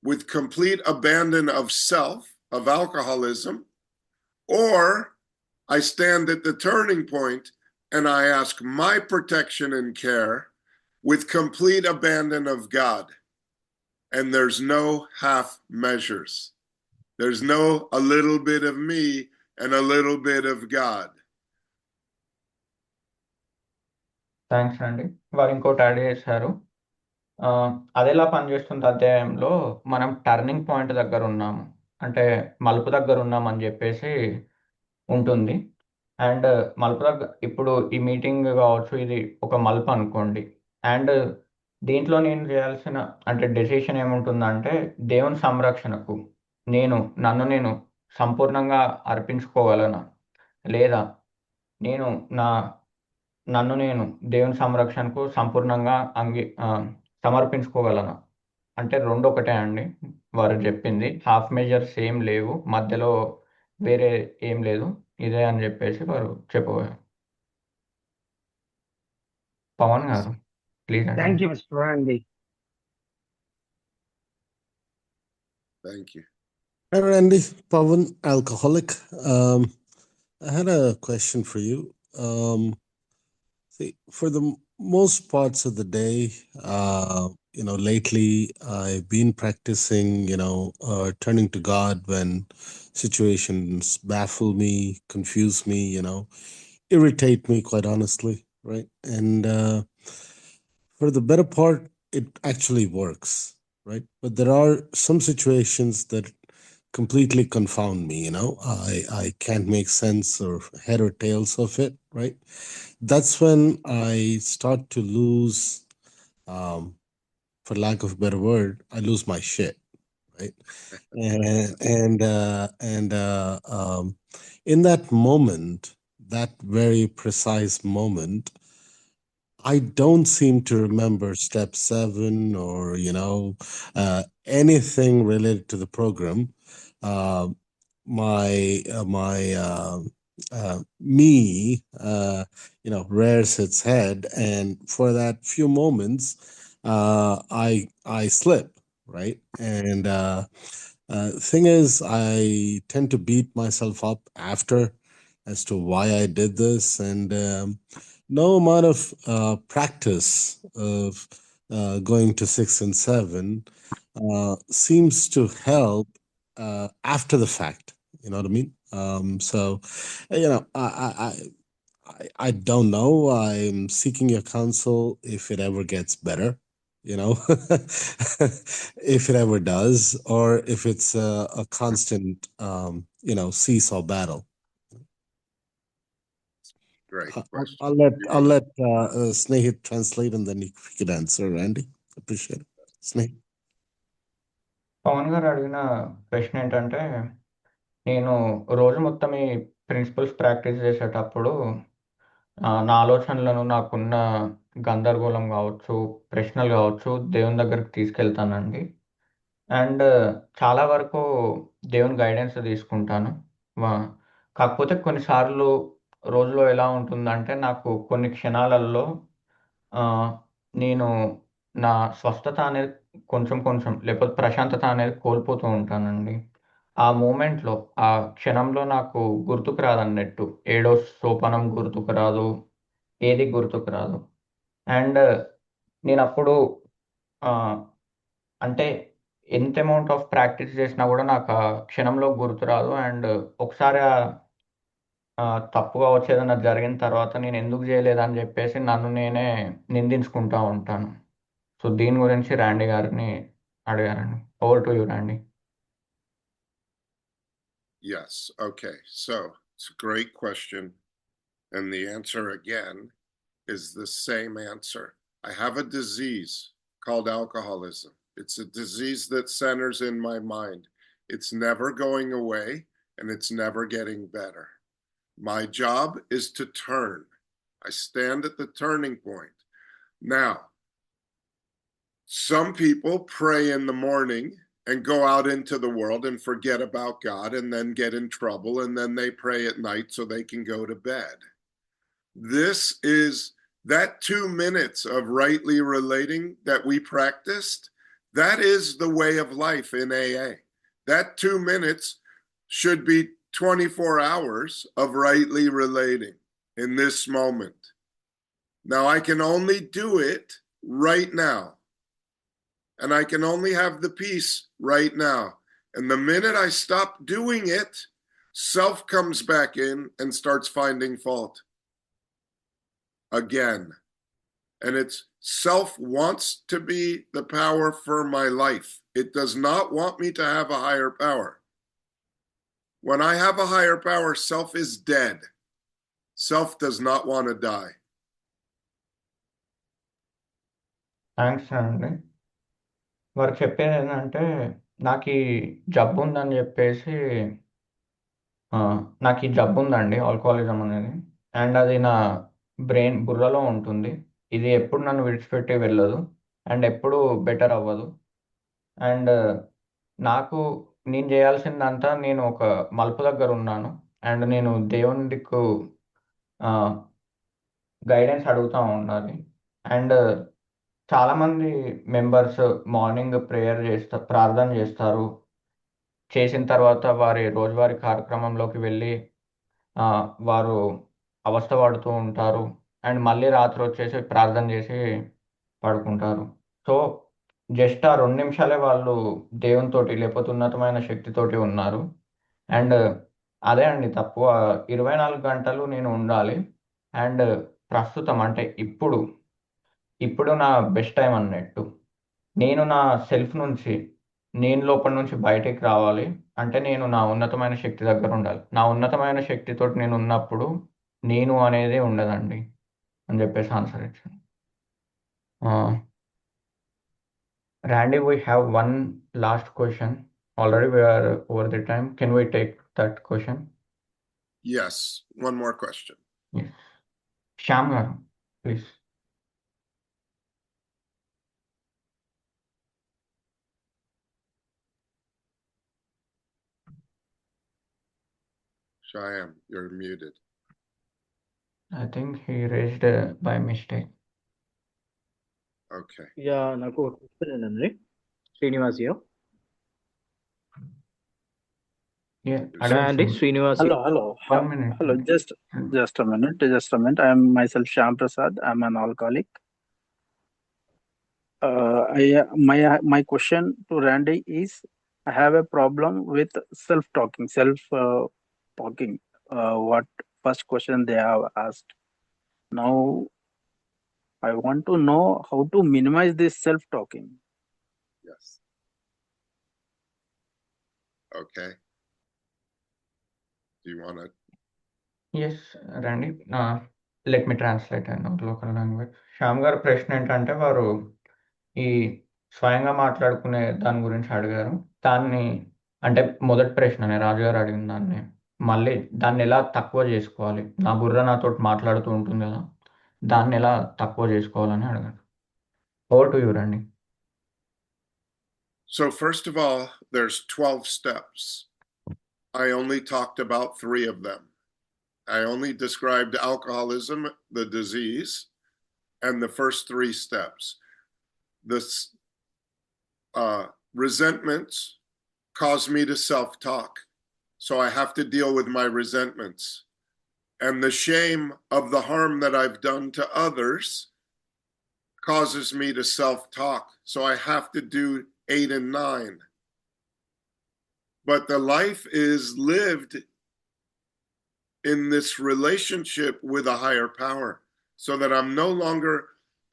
with complete abandon of self, of alcoholism, or I stand at the turning point and I ask my protection and care with complete abandon of God. And there's no half measures. There's no a little bit of me and a little bit of God. Thanks అండి. వారు ఇంకోటి add చేశారు, అదెలా పనిచేస్తుంది అధ్యాయంలో మనం turning point దగ్గర ఉన్నాము, అంటే మలుపు దగ్గర ఉన్నామని చెప్పేసి ఉంటుంది. అండ్ మలుపు దగ్గర ఇప్పుడు ఈ మీటింగ్ కావచ్చు, ఇది ఒక మలుపు అనుకోండి. అండ్ దీంట్లో నేను చేయాల్సిన అంటే డెసిషన్ ఏముంటుందంటే దేవుని సంరక్షణకు నన్ను నేను సంపూర్ణంగా అర్పించుకోగలనా, లేదా నన్ను నేను దేవుని సంరక్షణకు సంపూర్ణంగా సమర్పించుకోగలనా. అంటే రెండు ఒకటే అండి, వారు చెప్పింది హాఫ్ మెజర్స్ ఏం లేవు, మధ్యలో వేరే ఏం లేదు, ఇదే అని చెప్పేసి వారు చెప్పబోయారు. పవన్ గారు ప్లీజ్ అండి. Thank you, Mr. Randy. Thank you. Hi, Randy. Pawan, alcoholic. I had a question for you. See, for the most parts of the day, lately I've been practicing, turning to God when situations baffle me, confuse me, irritate me, quite honestly, right? And for the better part, it actually works, right? But there are some situations that completely confound me, I can't make sense or head or tails of it, right? That's when I start to lose, for lack of a better word, I lose my shit, right? And in that moment, that very precise moment, I don't seem to remember step 7 or anything related to the program. Me rears its head, and for that few moments I slip, right? And thing is, I tend to beat myself up after as to why I did this, and no amount of practice of going to 6 and 7 seems to help after the fact. You know what I mean? So, I don't know. I'm seeking your counsel if it ever gets better, you know, if it ever does, or if it's a constant, seesaw battle. Great I'll, question. I'll let Snehit translate and then you could answer, Randy. Appreciate it. Snehit. Pawan గారు అడిగిన ప్రశ్న ఏంటంటే, నేను రోజు మొత్తం ఈ principles practice చేసేటప్పుడు నా ఆలోచనలను నాకున్న గందరగోళం కావచ్చు, ప్రశ్నలు కావచ్చు, దేవుని దగ్గరికి తీసుకెళ్తానండి. అండ్ చాలా వరకు దేవుని గైడెన్స్ తీసుకుంటాను. వా- కాకపోతే కొన్నిసార్లు రోజులో ఎలా ఉంటుందంటే, నాకు కొన్ని క్షణాలలో ఆ, నేను నా స్వస్థత అనేది కొంచెం కొంచెం లేకపోతే ప్రశాంతత అనేది కోల్పోతూ ఉంటానండి. ఆ మూమెంట్లో, ఆ క్షణంలో నాకు గుర్తుకు రాదన్నట్టు. ఏడో సోపానం గుర్తుకు రాదు, ఏది గుర్తుకు రాదు. అండ్ నేను అప్పుడు ఆ, అంటే ఎంత అమౌంట్ ఆఫ్ ప్రాక్టీస్ చేసినా కూడా నాకు ఆ క్షణంలో గుర్తు రాదు. అండ్ ఒకసారి తప్పుగా వచ్చేదన్నా జరిగిన తర్వాత నేను ఎందుకు చేయలేదని చెప్పేసి నన్ను నేనే నిందించుకుంటా ఉంటాను. సో దీని గురించి ర్యాండీ గారిని అడిగారండి. Over to you Randy. Yes. Okay. So it's a great question. And the answer again is the same answer. I have a disease called alcoholism. It's a disease that centers in my mind. It's never going away and it's never getting better. My job is to turn. I stand at the turning point. Now, some people pray in the morning and go out into the world and forget about God and then get in trouble, and then they pray at night so they can go to bed. This is that 2 minutes of rightly relating that we practiced. That is the way of life in AA. That 2 minutes should be 24 hours of rightly relating in this moment. Now, I can only do it right now. And I can only have the peace right now. And the minute I stop doing it, self comes back in and starts finding fault again. And it's self wants to be the power for my life. It does not want me to have a higher power. When I have a higher power, self is dead. Self does not want to die. Thanks అండి. వారు చెప్పేది ఏంటంటే, నాకు ఈ జబ్బు ఉందని చెప్పేసి నాకు ఈ జబ్బు ఉందండి, ఆల్కహాలిజం అనేది. అండ్ అది నా బుర్రలో ఉంటుంది. ఇది ఎప్పుడు నన్ను విడిచిపెట్టి వెళ్ళదు అండ్ ఎప్పుడు బెటర్ అవ్వదు. అండ్ నాకు నేను చేయాల్సిందంతా, నేను ఒక మలుపు దగ్గర ఉన్నాను అండ్ నేను దేవుని దిక్కు గైడెన్స్ అడుగుతూ ఉండాలి. అండ్ చాలామంది మెంబర్స్ మార్నింగ్ ప్రార్థన చేస్తారు. చేసిన తర్వాత వారి రోజువారీ కార్యక్రమంలోకి వెళ్ళి వారు అవస్థ పడుతూ ఉంటారు. అండ్ మళ్ళీ రాత్రి వచ్చేసి ప్రార్థన చేసి పడుకుంటారు. సో జస్ట్ ఆ 2 నిమిషాలే వాళ్ళు దేవునితోటి లేకపోతే ఉన్నతమైన శక్తితోటి ఉన్నారు. అండ్ అదే అండి తప్పు. 24 గంటలు నేను ఉండాలి. అండ్ ప్రస్తుతం అంటే ఇప్పుడు నా బెస్ట్ టైం అన్నట్టు. నేను నా సెల్ఫ్ నుంచి, నేను లోపల నుంచి బయటికి రావాలి. అంటే నేను నా ఉన్నతమైన శక్తి దగ్గర ఉండాలి. నా ఉన్నతమైన శక్తితోటి నేను ఉన్నప్పుడు నేను అనేది ఉండదండి అని చెప్పేసి ఆన్సర్ ఇచ్చాను. Randy, we have one last question. Already we are over the time. Can we take that question? Yes. One more question. Yes. Shyam garu, please. Shyam, you're muted. I think he raised by mistake. Okay. Yeah నాకు ఒక question ఏంటండి Srinivas here. Yeah, Hello, Andy advance. Srinivas. Hello. 1 minute. Hello. Just a minute. Just a minute. I am myself Shyam Prasad. I'm an alcoholic. My question to Randy is, I have a problem with self-talking, talking. What first question they have asked. Now I want to know how to minimize this self-talking. yes. Okay. Do you want to? Yes, Randy. Let me translate in local language. Shyam గారు ప్రశ్న ఏంటంటే వారు ఈ స్వయంగా మాట్లాడుకునే దాని గురించి అడిగారు. దాన్ని అంటే మొదటి ప్రశ్ననే రాజుగారు అడిగిన దాన్ని మళ్ళీ దాన్ని ఎలా తక్కువ చేసుకోవాలి, నా బుర్ర నాతోటి మాట్లాడుతూ ఉంటుంది కదా, దాన్ని ఎలా తక్కువ చేసుకోవాలని అడిగారు. ఓవర్ టు యూ రండి. So first of all, there's 12 steps. I only talked about 3 of them. I only described alcoholism, the disease, and the first 3 steps. This resentments cause me to self-talk, so I have to deal with my resentments. And the shame of the harm that I've done to others causes me to self-talk, so I have to do 8 and 9. But the life is lived in this relationship with a higher power, so that I'm no longer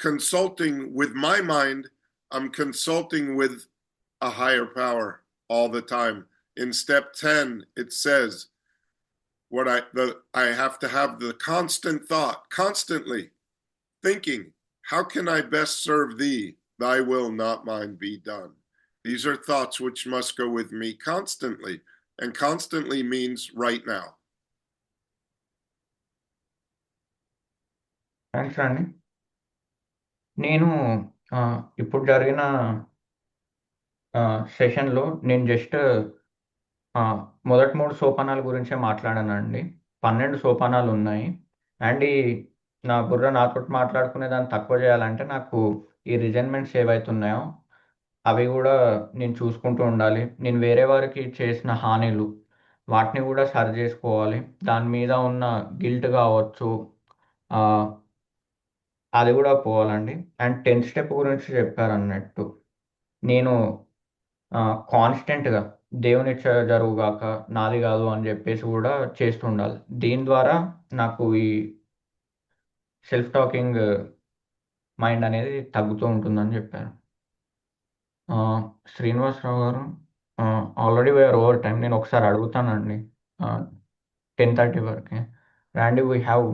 consulting with my mind, I'm consulting with a higher power all the time. In step 10, it says I have to have the constant thought, constantly thinking, how can I best serve thee? Thy will, not mine, be done. These are thoughts which must go with me constantly, and constantly means right now. Thanks అండి. నేను ఇప్పుడు జరిగిన సెషన్లో నేను just మొదటి 3 సోపానాల గురించే మాట్లాడానండి. 12 సోపానాలు ఉన్నాయి. And నా బుర్ర నాతోటి మాట్లాడుకునే దాన్ని తక్కువ చేయాలంటే నాకు ఈ రిజైన్మెంట్స్ ఏవైతే ఉన్నాయో అవి కూడా నేను చూసుకుంటూ ఉండాలి. నేను వేరే వారికి చేసిన హానిలు వాటిని కూడా సరి చేసుకోవాలి. దాని మీద ఉన్న గిల్ట్ కావచ్చు, అది కూడా పోవాలండి. అండ్ 10th స్టెప్ గురించి చెప్పారన్నట్టు నేను కాన్స్టెంట్గా దేవుని జరుగుగాక నాది కాదు అని చెప్పేసి కూడా చేస్తుండాలి. దీని ద్వారా నాకు ఈ సెల్ఫ్ టాకింగ్ మైండ్ అనేది తగ్గుతూ ఉంటుందని చెప్పారు. శ్రీనివాసరావు గారు, ఆల్రెడీ వేఆర్ ఓవర్ టైం. నేను ఒకసారి అడుగుతానండి 10:30 వరకే. Randy, we have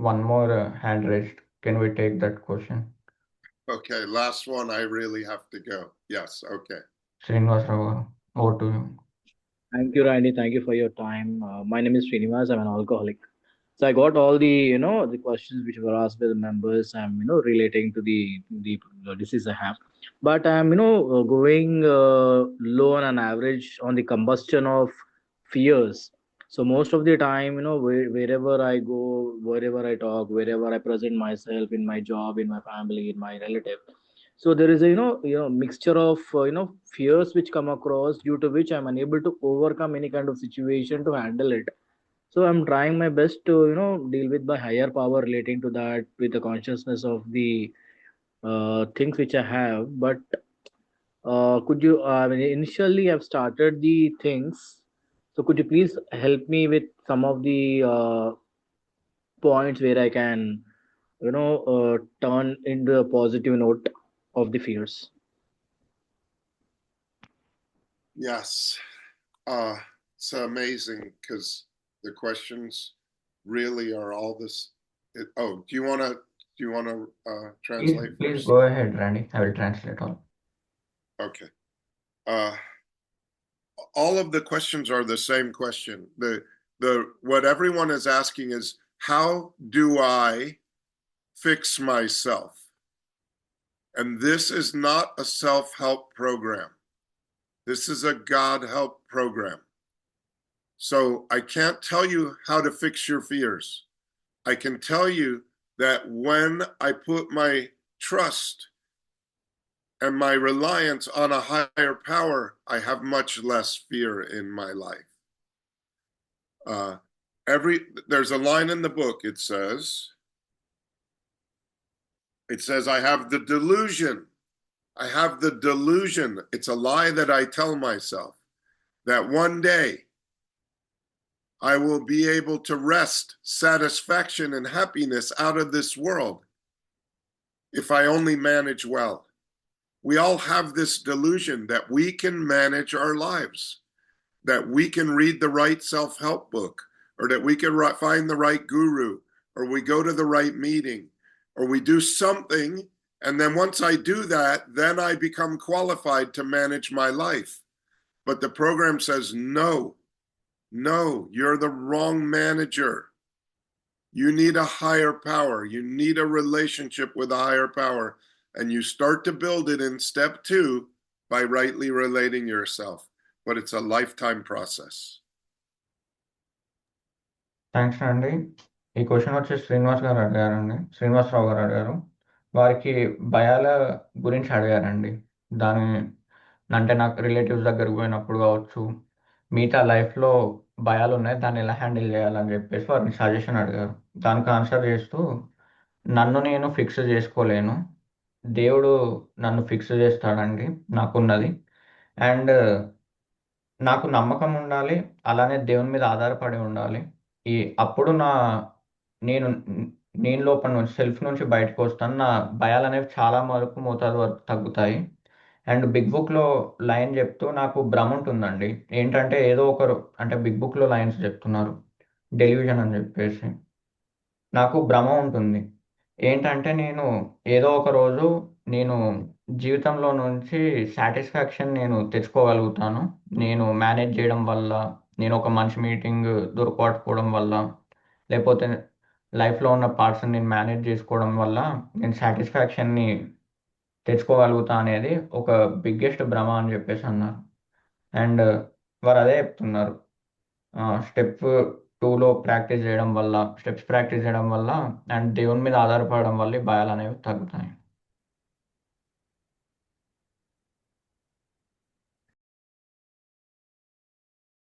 one more hand raised. Can we take that question? Okay, last one, I really have to go. Yes, okay. Srinivasarao garu, over to you. Thank you, Randy. Thank you for your time. My name is Srinivas. I'm an alcoholic. So I got all the the questions which were asked by the members. I'm relating to the disease I have, but I'm going low on an average on the combustion of fears. So most of the time, wherever I go, wherever I talk, wherever I present myself in my job, in my family, in my relative. So there is a mixture of fears which come across, due to which I'm unable to overcome any kind of situation to handle it. So I'm trying my best to deal with my higher power relating to that, with the consciousness of the things which I have. But could you initially I've started the things, so could you please help me with some of the points where I can turn into a positive note of the fears? Yes. It's amazing because the questions really are all this. Do you want to translate Please first? go ahead, Randy. I will translate all. Okay. All of the questions are the same question. What everyone is asking is, how do I fix myself? And this is not a self-help program. This is a God help program. So I can't tell you how to fix your fears. I can tell you that when I put my trust and my reliance on a higher power, I have much less fear in my life. There's a line in the book. It says, I have the delusion. I have the delusion. It's a lie that I tell myself that one day I will be able to wrest satisfaction and happiness out of this world if I only manage well. We all have this delusion that we can manage our lives, that we can read the right self-help book, or that we can find the right guru, or we go to the right meeting, or we do something, and then once I do that, then I become qualified to manage my life. But the program says, no, you're the wrong manager. You need a higher power. You need a relationship with a higher power. And you start to build it in step 2 by rightly relating yourself. But it's a lifetime process. Thanks అండి. ఈ question వచ్చి శ్రీనివాస్ గారు అడిగారండి, శ్రీనివాసరావు గారు అడిగారు. వారికి భయాల గురించి అడిగారండి. దాని అంటే నాకు రిలేటివ్స్ దగ్గరకు పోయినప్పుడు కావచ్చు, మిగతా లైఫ్లో భయాలు ఉన్నాయి, దాన్ని ఎలా హ్యాండిల్ చేయాలని చెప్పేసి వారిని సజెషన్ అడిగారు. దానికి ఆన్సర్ చేస్తూ, నన్ను నేను ఫిక్స్ చేసుకోలేను, దేవుడు నన్ను ఫిక్స్ చేస్తాడండి నాకున్నది. అండ్ నాకు నమ్మకం ఉండాలి, అలానే దేవుని మీద ఆధారపడి ఉండాలి. అప్పుడు నేను నేను లోపల నుంచి సెల్ఫ్ నుంచి బయటకు వస్తాను. నా భయాలు అనేవి చాలా వరకు మోతాదు వరకు తగ్గుతాయి. అండ్ బిగ్ బుక్లో లైన్ చెప్తూ నాకు భ్రమ ఉంటుందండి. ఏంటంటే ఏదో ఒకరు అంటే బిగ్ బుక్లో లైన్స్ చెప్తున్నారు, డెల్యూజన్ అని చెప్పేసి. నాకు భ్రమ ఉంటుంది. ఏంటంటే నేను ఏదో ఒక రోజు నేను జీవితంలో నుంచి సాటిస్ఫాక్షన్ నేను తెచ్చుకోగలుగుతాను. నేను మేనేజ్ చేయడం వల్ల, నేను ఒక మంచి మీటింగ్ దొరకకపోవడం వల్ల, లేకపోతే లైఫ్లో ఉన్న పార్ట్స్ని నేను మేనేజ్ చేసుకోవడం వల్ల నేను సాటిస్ఫాక్షన్ని తెచ్చుకోగలుగుతా అనేది ఒక బిగ్గెస్ట్ భ్రమ అని చెప్పేసి అన్నారు. అండ్ వారు అదే చెప్తున్నారు, స్టెప్ 2లో స్టెప్స్ ప్రాక్టీస్ చేయడం వల్ల అండ్ దేవుని మీద ఆధారపడడం వల్ల ఈ భయాలు అనేవి తగ్గుతాయి.